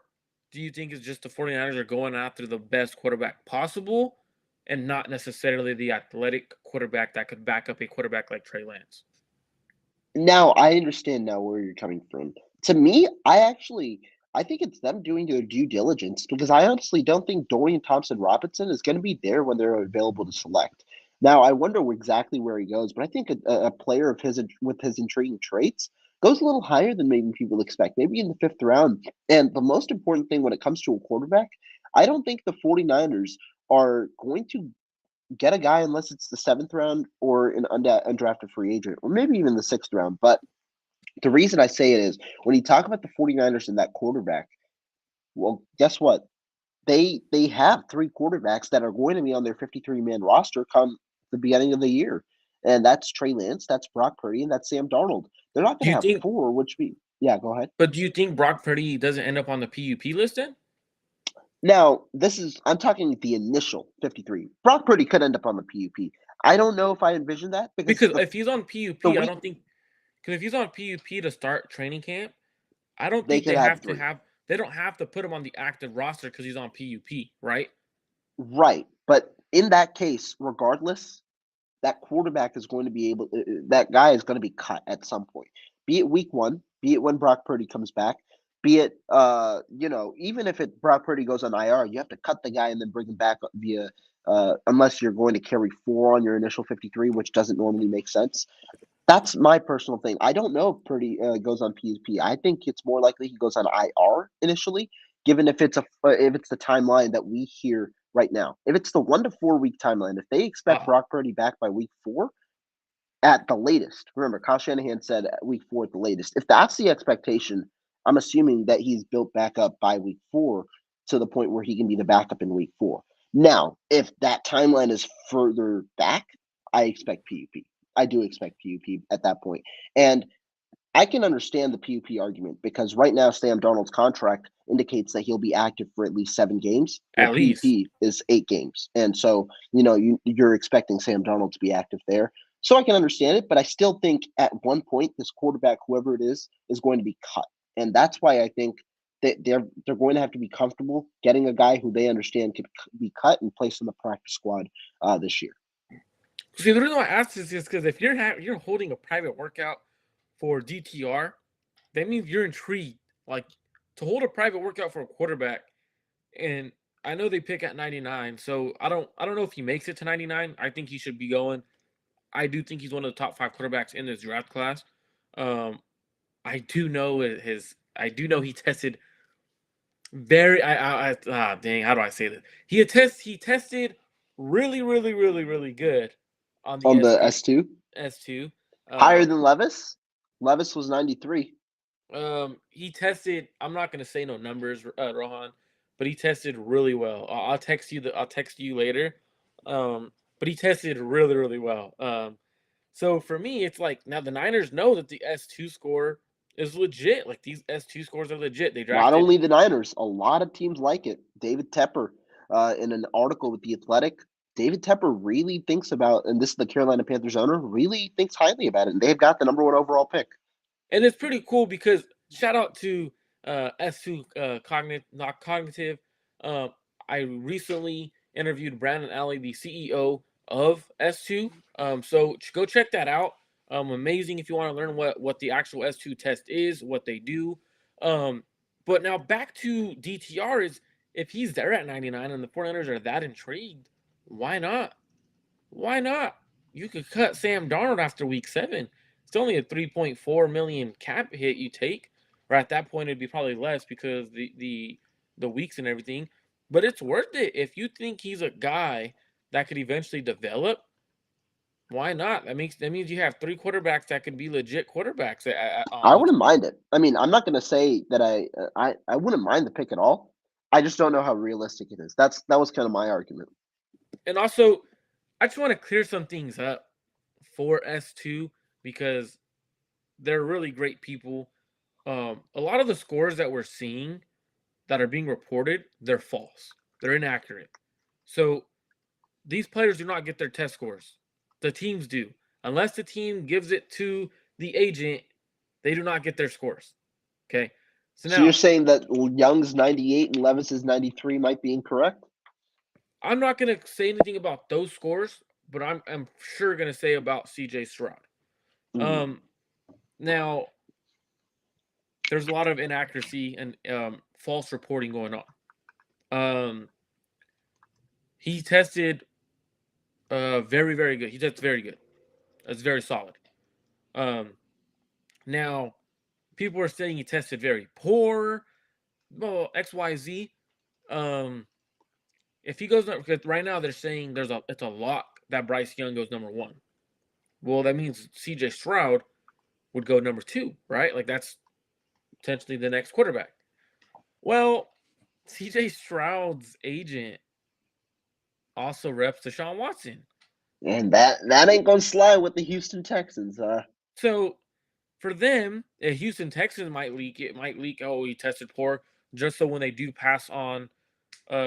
do you think it's just the 49ers are going after the best quarterback possible and not necessarily the athletic quarterback that could back up a quarterback like Trey Lance? now I understand now where you're coming from. To me, I think it's them doing their due diligence because I honestly don't think Dorian Thompson Robinson is going to be there when they're available to select. Now, I wonder exactly where he goes, but I think a player of his with his intriguing traits goes a little higher than maybe people expect, maybe in the fifth round. And the most important thing when it comes to a quarterback, I don't think the 49ers are going to get a guy unless it's the seventh round or an undrafted free agent, or maybe even the sixth round. But the reason I say it is when you talk about the 49ers and that quarterback, well, guess what? They have three quarterbacks that are going to be on their 53-man roster come the beginning of the year. And that's Trey Lance, that's Brock Purdy, and that's Sam Darnold. They're not Do going to you have think four, which be yeah, go ahead. but do you think Brock Purdy doesn't end up on the PUP list then? Now, I'm talking the initial 53. Brock Purdy could end up on the PUP. I don't know if I envision that because Because if he's on the PUP, I week don't think, because if he's on PUP to start training camp, I don't they think could have three. they don't have to put him on the active roster because he's on PUP, right? Right. But in that case, regardless, that quarterback is going to be that guy is going to be cut at some point. Be it week one, be it when Brock Purdy comes back, be it even if Brock Purdy goes on IR, you have to cut the guy and then bring him back via unless you're going to carry four on your initial 53, which doesn't normally make sense. That's my personal thing. I don't know if Purdy goes on PSP. I think it's more likely he goes on IR initially, given if it's the timeline that we hear right now. If it's the 1 to 4 week timeline, if they expect Uh, Brock Purdy back by week 4 at the latest, remember Kyle Shanahan said at week 4 at the latest. If that's the expectation, I'm assuming that he's built back up by week 4 to the point where he can be the backup in week 4. Now, if that timeline is further back, I expect PUP. I do expect PUP at that point. And I can understand the PUP argument because right now Sam Darnold's contract indicates that he'll be active for at least 7 games. Well, at least. PUP is 8 games, and so you're expecting Sam Darnold to be active there. So I can understand it, but I still think at one point this quarterback, whoever it is going to be cut, and that's why I think that they're going to have to be comfortable getting a guy who they understand could be cut and placed on the practice squad this year. See, the reason why I asked this is because if you're holding a private workout for DTR, that means you're intrigued. Like, to hold a private workout for a quarterback, and I know they pick at 99, so I don't know if he makes it to 99. I think he should be going. I do think he's one of the top 5 quarterbacks in this draft class. Um, I do know I do know he tested very. Dang, how do I say this? He tested really good on the On S the two. S2. S2. Higher than Levis? Levis was 93. He tested. I'm not gonna say no numbers, Rohan, but he tested really well. I'll text you I'll text you later. But he tested really well. So for me, it's like now the Niners know that the S2 score is legit. Like these S2 scores are legit. They Not drafted. only the Niners, a lot of teams like it. David Tepper, in an article with The Athletic, David Tepper really thinks about, and this is the Carolina Panthers owner, really thinks highly about it. And they've got the number one overall pick. And it's pretty cool because shout out to S2 not cognitive. Um, I recently interviewed Brandon Alley, the CEO of S2. So go check that out. Amazing if you want to learn what the actual S2 test is, what they do. But now back to DTR is if he's there at 99 and the 49ers are that intrigued, why not? Why not? You could cut Sam Darnold after week 7. It's only a 3.4 million cap hit you take. Or at that point it'd be probably less because the weeks and everything. But it's worth it. If you think he's a guy that could eventually develop, why not? That means you have 3 quarterbacks that could be legit quarterbacks I on the wouldn't team. mind it. I mean, I'm not going to say that I wouldn't mind the pick at all. I just don't know how realistic it is. That was kind of my argument. And also, I just want to clear some things up for S2 because they're really great people. A lot of the scores that we're seeing that are being reported, they're false. They're inaccurate. So these players do not get their test scores. The teams do. Unless the team gives it to the agent, they do not get their scores. Okay. So So you're now saying that Young's 98 and Levis's 93 might be incorrect? I'm not gonna say anything about those scores, but I'm sure gonna say about CJ Stroud. Mhm. Um now there's a lot of inaccuracy and false reporting going on. Um he tested very good. He tested very good. That's very solid. Um Now people are saying he tested very poor. Well, XYZ. Um if he goes because right now they're saying it's a lock that Bryce Young goes number 1. Well, that means CJ Stroud would go number 2, right? Like that's potentially the next quarterback. Well, CJ Stroud's agent also reps Deshaun Watson. And that ain't gonna slide with the Houston Texans. So for them, Houston Texans might leak. It might leak. Oh, he tested poor, just so when they do pass on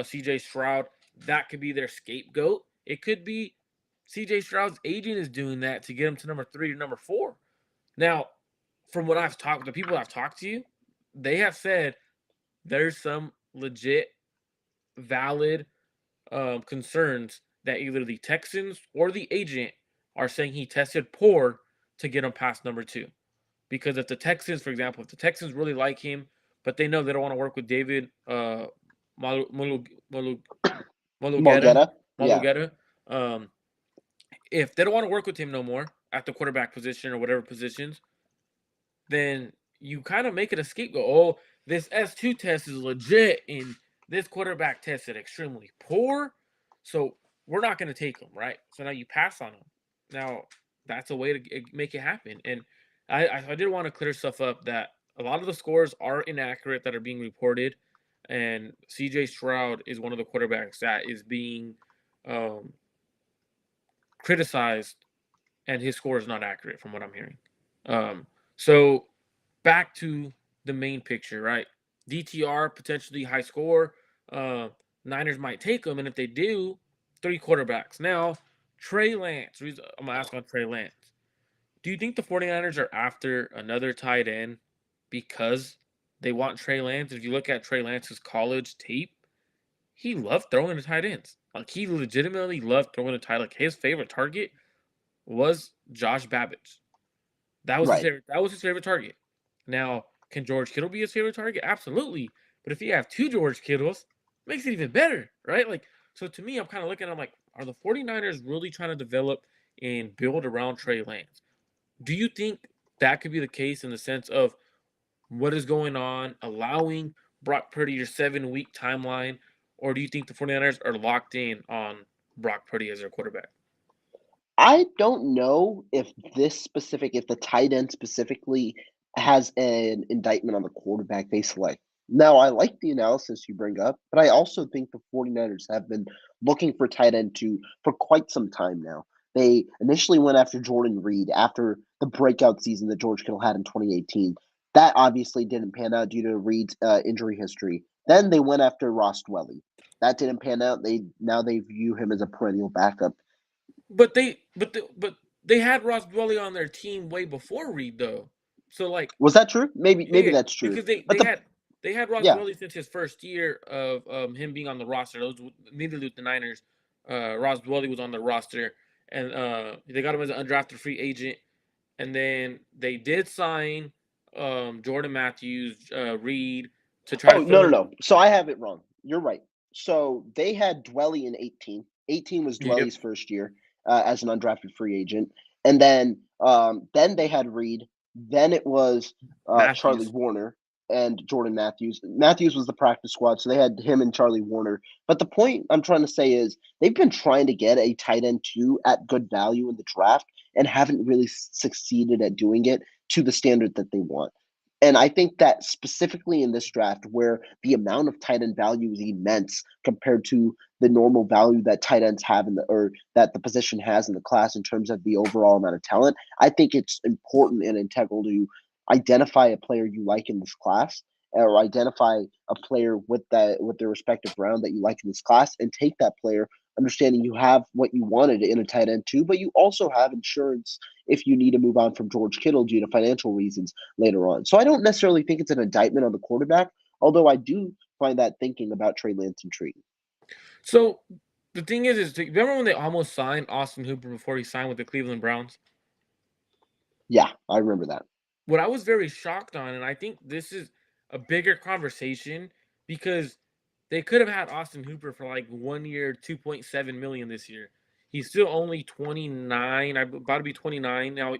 C.J. Stroud, that could be their scapegoat. It could be C.J. Stroud's agent is doing that to get him to number 3 or number 4. Now, from what I've talked, the people I've talked to, they have said there's some legit, valid concerns that either the Texans or the agent are saying he tested poor to get him past number 2. Because if the Texans, for example, if the Texans really like him, but they know they don't want to work with David Malugeta, Mulgeta, yeah. um, if they don't want to work with him no more at the quarterback position or whatever positions, then you kind of make it a scapegoat. Oh, this S2 test is legit and this quarterback tested extremely poor. So we're not going to take him, right? So now you pass on him. Now that's a way to make it happen. And I did want to clear stuff up that a lot of the scores are inaccurate that are being reported. And CJ Stroud is one of the quarterbacks that is being um, criticized, and his score is not accurate from what I'm hearing. So back to the main picture, right? DTR potentially high score. Uh, Niners might take them, and if they do, 3 quarterbacks. Now, Trey Lance. I'm gonna ask on Trey Lance. Do you think the 49ers are after another tight end because they want Trey Lance? If you look at Trey Lance's college tape, he loved throwing the tight ends. Like he legitimately loved throwing the tight. Like his favorite target was Josh Babbage. That was his Right. favorite. That was his favorite target. Now, can George Kittle be his favorite target? Absolutely. But if you have 2 George Kittles, it makes it even better, right? Like, so to me, I'm kind of looking. I'm like, are the 49ers really trying to develop and build around Trey Lance? Do you think that could be the case in the sense of what is going on, allowing Brock Purdy your 7-week timeline, or do you think the 49ers are locked in on Brock Purdy as their quarterback? I don't know if if the tight end specifically has an indictment on the quarterback they select. Now, I like the analysis you bring up, but I also think the 49ers have been looking for tight end two for quite some time now. They initially went after Jordan Reed after the breakout season that George Kittle had in 2018. That obviously didn't pan out due to Reed's injury history. Then they went after Ross Dwelly. That didn't pan out. They view him as a perennial backup. But they had Ross Dwelly on their team way before Reed though. So like Was that true? Maybe yeah, that's true. because they But they had they had Ross yeah. Dwelly since his first year of him being on the roster. Those immediately with the Niners, Ross Dwelly was on the roster, and they got him as an undrafted free agent, and then they did sign Jordan Matthews, Reed to try to Oh, fill no, no, in. no. So I have it wrong. You're right. So they had Dwelly in 18. 18 was Yep, Dwelly's first year as an undrafted free agent. And then they had Reed. Then it was Charlie Matthews. Warner and Jordan Matthews. Matthews was the practice squad, so they had him and Charlie Warner. But the point I'm trying to say is they've been trying to get a tight end two at good value in the draft and haven't really succeeded at doing it to the standard that they want. And I think that specifically in this draft, where the amount of tight end value is immense compared to the normal value that tight ends have or that the position has in the class in terms of the overall amount of talent, I think it's important and integral to identify a player you like in this class or identify a player with their respective round that you like in this class and take that player understanding you have what you wanted in a tight end too, but you also have insurance if you need to move on from George Kittle due to financial reasons later on. So I don't necessarily think it's an indictment on the quarterback, although I do find that thinking about Trey Lance intriguing. So the thing is remember when they almost signed Austin Hooper before he signed with the Cleveland Browns? Yeah, I remember that. What I was very shocked on, and I think this is a bigger conversation because they could have had Austin Hooper for like 1 year, 2.7 million this year. He's still only 29. I'm about to be 29 now.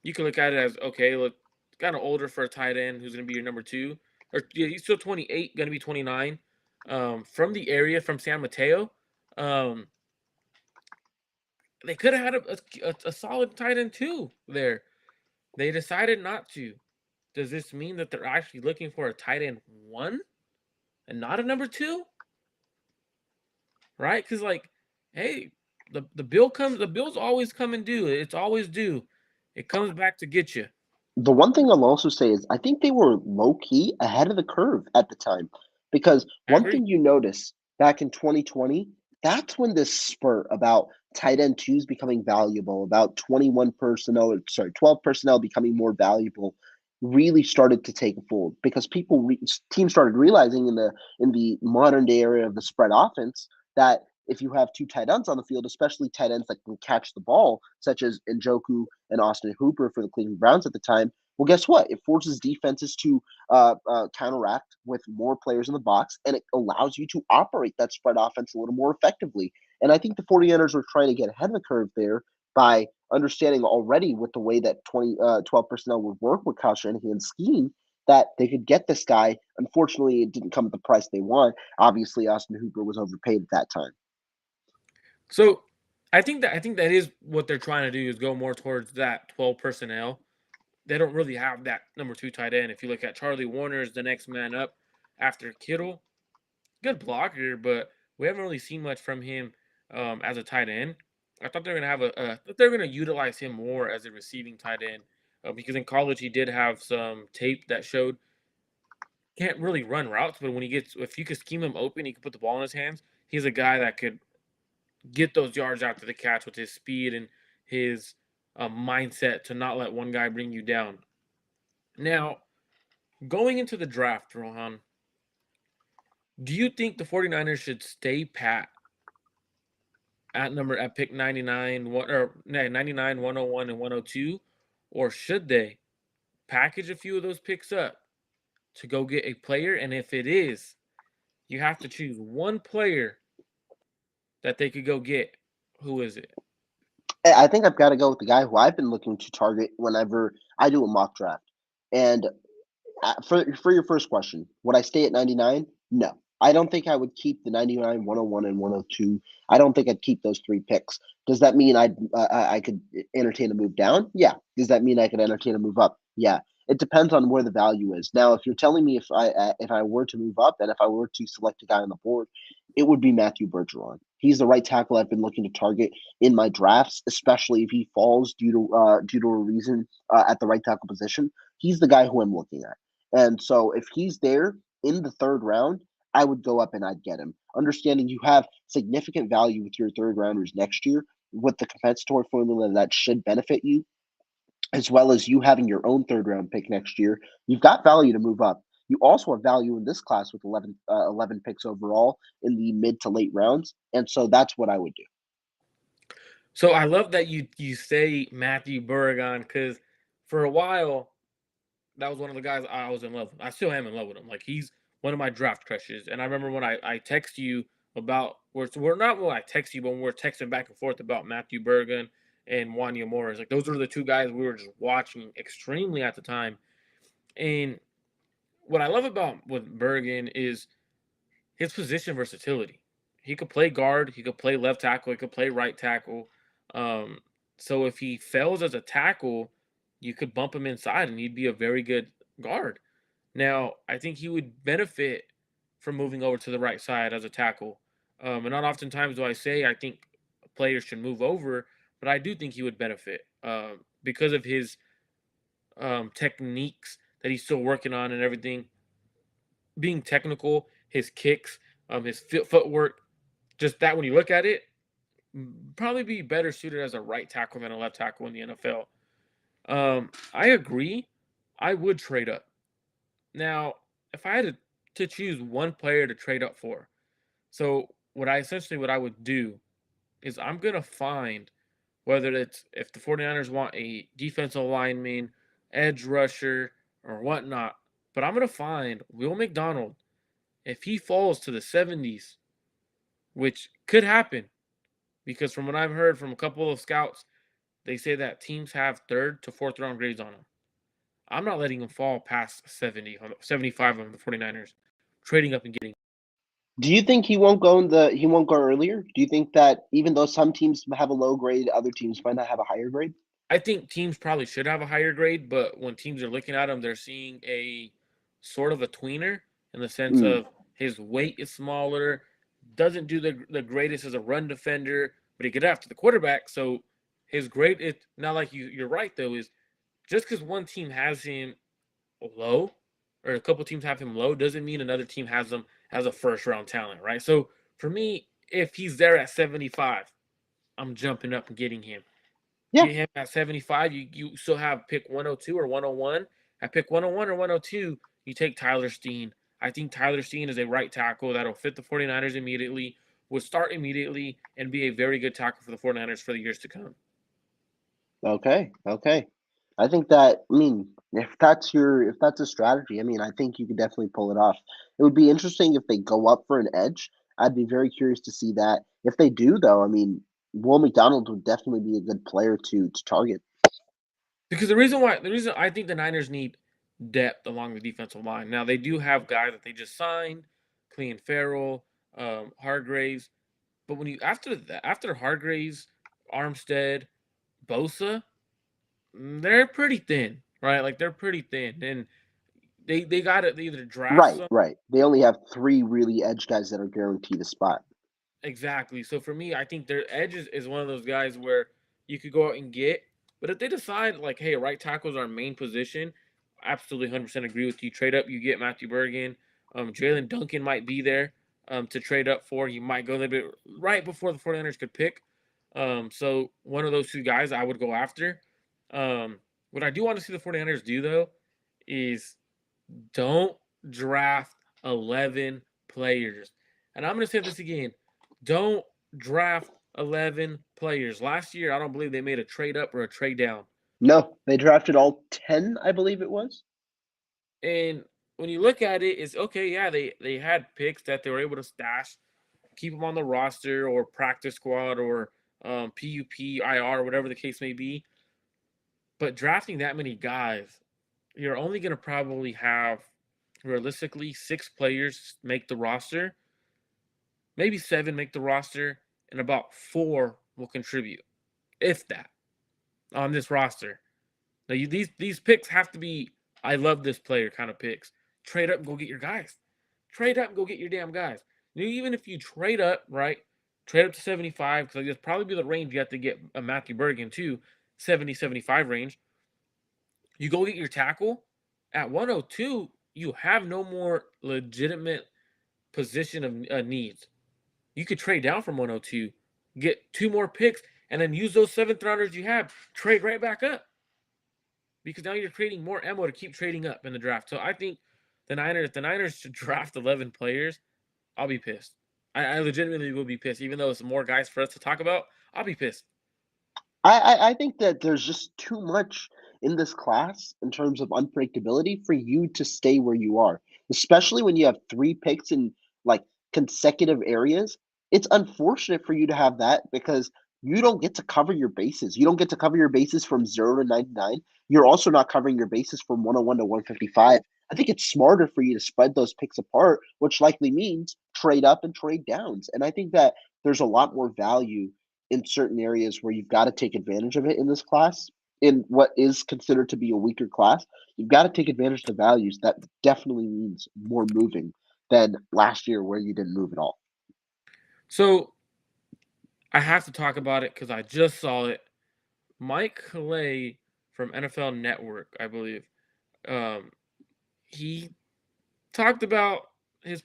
You can look at it as okay, look, kind of older for a tight end who's going to be your number two. Or yeah, he's still 28, going to be 29. From the area, from San Mateo, um, they could have had a solid tight end too there. They decided not to. Does this mean that they're actually looking for a tight end one and not a number two? Right? Because like, hey, the bills always come and due. It's always due. It comes back to get you. The one thing I'll also say is I think they were low key ahead of the curve at the time because I one agree. thing you notice back in 2020, that's when this spurt about tight end twos becoming valuable, about 21 personnel, or sorry, 12 personnel becoming more valuable, really started to take hold because teams started realizing in the modern day era of the spread offense that if you have two tight ends on the field, especially tight ends that can catch the ball, such as Njoku and Austin Hooper for the Cleveland Browns at the time, well, guess what? It forces defenses to counteract with more players in the box, and it allows you to operate that spread offense a little more effectively. And I think the 49ers were trying to get ahead of the curve there by understanding already with the way that 12 personnel would work with Kyle Shanahan's scheme that they could get this guy. Unfortunately, it didn't come at the price they want. Obviously, Austin Hooper was overpaid at that time. So I think that is what they're trying to do is go more towards that 12 personnel. They don't really have that number two tight end. If you look at Charlie Warner is the next man up after Kittle, good blocker, but we haven't really seen much from him as a tight end. I thought they're gonna have they're gonna utilize him more as a receiving tight end because in college he did have some tape that showed can't really run routes, but when he gets if you could scheme him open, he could put the ball in his hands. He's a guy that could get those yards after the catch with his speed and his mindset to not let one guy bring you down. Now, going into the draft, Rohan, do you think the 49ers should stay pat at pick 99, 99, 101, and 102? Or should they package a few of those picks up to go get a player? And if it is, you have to choose one player that they could go get. Who is it? I think I've got to go with the guy who I've been looking to target whenever I do a mock draft. And For your first question, would I stay at 99? No. I don't think I would keep the 99, 101, and 102. I don't think I'd keep those 3 picks. Does that mean I could entertain a move down? Yeah. Does that mean I could entertain a move up? Yeah. It depends on where the value is. Now, if you're telling me if I were to move up and if I were to select a guy on the board, it would be Matthew Bergeron. He's the right tackle I've been looking to target in my drafts, especially if he falls due to a reason at the right tackle position. He's the guy who I'm looking at. And so if he's there in the 3rd round, I would go up and I'd get him. Understanding you have significant value with your 3rd rounders next year with the compensatory formula that should benefit you, as well as you having your own 3rd round pick next year, you've got value to move up. You also have value in this class with 11 picks overall in the mid to late rounds. And so that's what I would do. So I love that you say Matthew Bergeron, because for a while that was one of the guys I was in love with. I still am in love with him. Like, he's one of my draft crushes. And I remember when I text you about we're not when I text you, but when we're texting back and forth about Matthew Bergeron and Wanya Morris. Like, those were the 2 guys we were just watching extremely at the time. And what I love about with Bergen is his position versatility. He could play guard, he could play left tackle, he could play right tackle. Um, so if he fails as a tackle, you could bump him inside and he'd be a very good guard. Now, I think he would benefit from moving over to the right side as a tackle. And not oftentimes do I say I think players should move over, but I do think he would benefit because of his techniques that he's still working on and everything. Being technical, his kicks, his footwork, just that when you look at it, probably be better suited as a right tackle than a left tackle in the NFL. I agree. I would trade up. Now, if I had to choose one player to trade up for, so what I would do is I'm gonna find whether it's if the 49ers want a defensive lineman, edge rusher, or whatnot, but I'm gonna find Will McDonald if he falls to the 70s, which could happen because from what I've heard from a couple of scouts, they say that teams have 3rd to 4th round grades on him. I'm not letting him fall past 70, 75 on the 49ers, trading up and getting. Do you think he won't go earlier? Do you think that even though some teams have a low grade, other teams might not have a higher grade? I think teams probably should have a higher grade, but when teams are looking at him, they're seeing a sort of a tweener in the sense Mm, of his weight is smaller, doesn't do the greatest as a run defender, but he get after the quarterback. So his grade is not like you're right though, is just because one team has him low or a couple teams have him low doesn't mean another team has him as a 1st round talent, right? So for me, if he's there at 75, I'm jumping up and getting him. yeah. Get him at 75. You still have pick 102 or 101. At pick 101 or 102, you take Tyler Steen. I think Tyler Steen is a right tackle that'll fit the 49ers immediately, will start immediately, and be a very good tackle for the 49ers for the years to come. Okay. Okay. I think that, I mean, if that's a strategy, I mean, I think you could definitely pull it off. It would be interesting if they go up for an edge. I'd be very curious to see that. If they do, though, I mean, Will McDonald would definitely be a good player to target. Because the reason I think the Niners need depth along the defensive line. Now they do have guys that they just signed, Clean Farrell, Hargraves. But when you after Hargraves, Armstead, Bosa, they're pretty thin, right? Like they're pretty thin, and they got to either draft Right, some right. They only have 3 really edge guys that are guaranteed a spot. exactly. So for me, I think their edge is one of those guys where you could go out and get. But if they decide like, hey, right tackle is our main position, absolutely 100% agree with you. Trade up, you get Matthew Bergen. Jalen Duncan might be there to trade up for. You might go a little bit right before the 49ers could pick. So one of those 2 guys I would go after. What I do want to see the 49ers do, though, is don't draft 11 players. And I'm going to say this again. Don't draft 11 players. Last year, I don't believe they made a trade up or a trade down. No, they drafted all 10, I believe it was. And when you look at it, it's okay, yeah, they had picks that they were able to stash, keep them on the roster or practice squad or PUP, IR, whatever the case may be. But drafting that many guys you're only going to probably have realistically 6 players make the roster, maybe 7 make the roster, and about 4 will contribute, if that, on this roster. Now, these picks have to be I love this player kind of picks. Trade up and go get your guys. Trade up and go get your damn guys. Even if you trade up, right? Trade up to 75, because that's probably be the range you have to get a Matthew Bergen to, 70, 75 range. You go get your tackle at 102, you have no more legitimate position of needs. You could trade down from 102, get 2 more picks, and then use those 7th rounders you have, trade right back up. Because now you're creating more ammo to keep trading up in the draft. So I think if the Niners should draft 11 players, I'll be pissed. I legitimately will be pissed. Even though it's more guys for us to talk about, I'll be pissed. I think that there's just too much in this class in terms of unpredictability for you to stay where you are, especially when you have 3 picks in like consecutive areas. It's unfortunate for you to have that because you don't get to cover your bases. You don't get to cover your bases from 0 to 99. You're also not covering your bases from 101 to 155. I think it's smarter for you to spread those picks apart, which likely means trade up and trade downs. And I think that there's a lot more value in certain areas where you've got to take advantage of it in this class, in what is considered to be a weaker class. You've got to take advantage of the values. That definitely means more moving than last year where you didn't move at all. So I have to talk about it because I just saw it. Mike Clay from NFL Network, I believe, he talked about his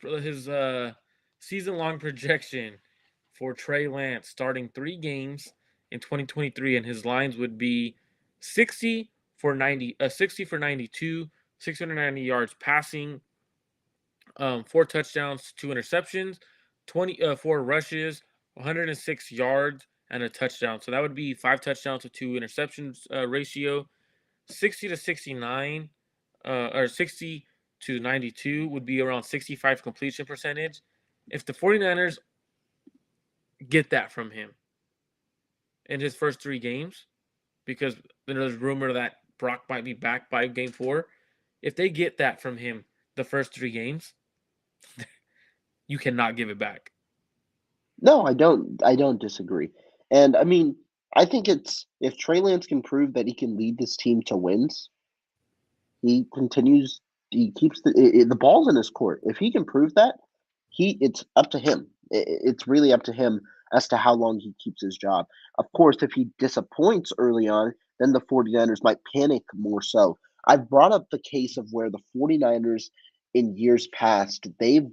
season long projection for Trey Lance starting 3 games in 2023, and his lines would be 60 for 92, 690 yards passing, 4 touchdowns, 2 interceptions, 4 rushes, 106 yards, and a touchdown. So that would be 5 touchdowns to 2 interceptions ratio. 60 to 69, or 60 to 92 would be around 65 completion percentage. If the 49ers get that from him in his first 3 games, because there's rumor that Brock might be back by game 4, if they get that from him the first 3 games, you cannot give it back. No, I don't disagree. And I mean, I think it's if Trey Lance can prove that he can lead this team to wins, he continues. He keeps the ball's in his court. If he can prove that, it's up to him. It's really up to him as to how long he keeps his job. Of course, if he disappoints early on, then the 49ers might panic more so. I've brought up the case of where the 49ers in years past, they've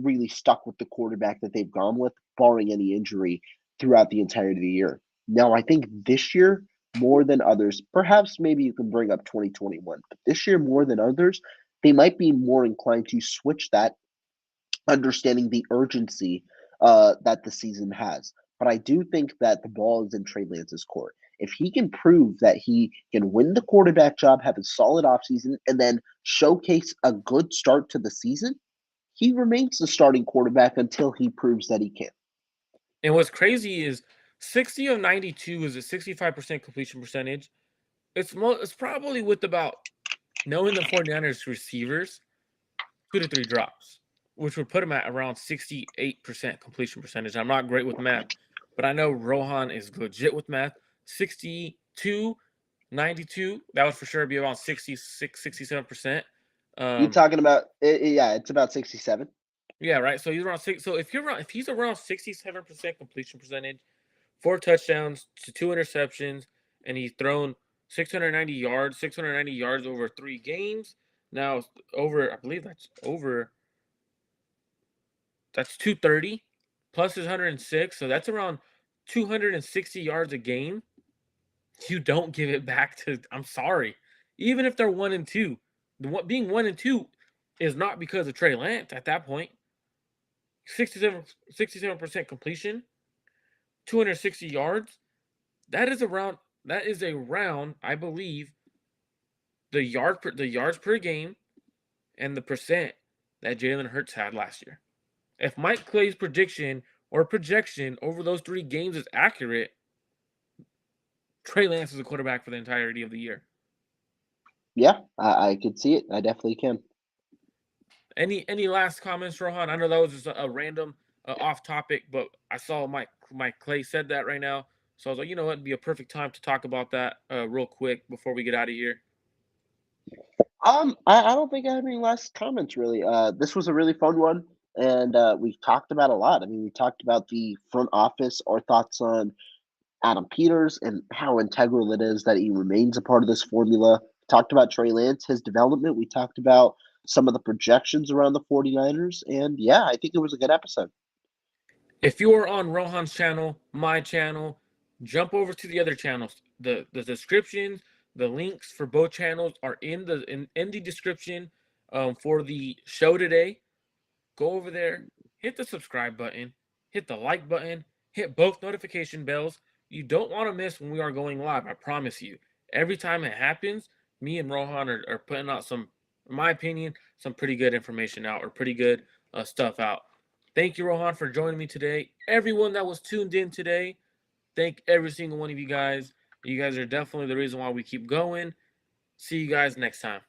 really stuck with the quarterback that they've gone with, barring any injury throughout the entirety of the year. Now, I think this year, more than others, perhaps maybe you can bring up 2021, but this year more than others, they might be more inclined to switch that, understanding the urgency that the season has. But I do think that the ball is in Trey Lance's court. If he can prove that he can win the quarterback job, have a solid offseason, and then showcase a good start to the season, he remains the starting quarterback until he proves that he can. And what's crazy is 60 of 92 is a 65% completion percentage. It's probably with about, knowing the 49ers receivers, 2 to 3 drops, which would put him at around 68% completion percentage. I'm not great with math, but I know Rohan is legit with math. 62, 92, that would for sure be around 66, 67%. You talking about? Yeah, it's about 67. Yeah, right. So he's around 6. So if he's around 67% completion percentage, 4 touchdowns to 2 interceptions, and he's thrown 690 yards over 3 games. Now I believe that's 230 plus his 106, so that's around 260 yards a game. You don't give it back to. I'm sorry, even if they're 1-2, being 1-2 is not because of Trey Lance at that point. 67% completion, 260 yards. That is around, I believe, the yards per game and the percent that Jalen Hurts had last year. If Mike Clay's prediction or projection over those 3 games is accurate, Trey Lance is a quarterback for the entirety of the year. Yeah, I could see it. I definitely can. Any last comments, Rohan? I know that was just a random off topic, but I saw Mike Clay said that right now, so I was like, you know what, it'd be a perfect time to talk about that real quick before we get out of here. I don't think I have any last comments really. This was a really fun one, and we've talked about a lot. I mean, we talked about the front office, our thoughts on Adam Peters and how integral it is that he remains a part of this formula. Talked about Trey Lance, his development. We talked about some of the projections around the 49ers, and yeah, I think it was a good episode. If you are on Rohan's channel, my channel, jump over to the other channels. The descriptions, the links for both channels are in the description for the show today. Go over there, hit the subscribe button, hit the like button, hit both notification bells. You don't want to miss when we are going live. I promise you. Every time it happens, me and Rohan are putting out some, in my opinion, some pretty good information out or pretty good stuff out. Thank you, Rohan, for joining me today. Everyone that was tuned in today, thank every single one of you guys. You guys are definitely the reason why we keep going. See you guys next time.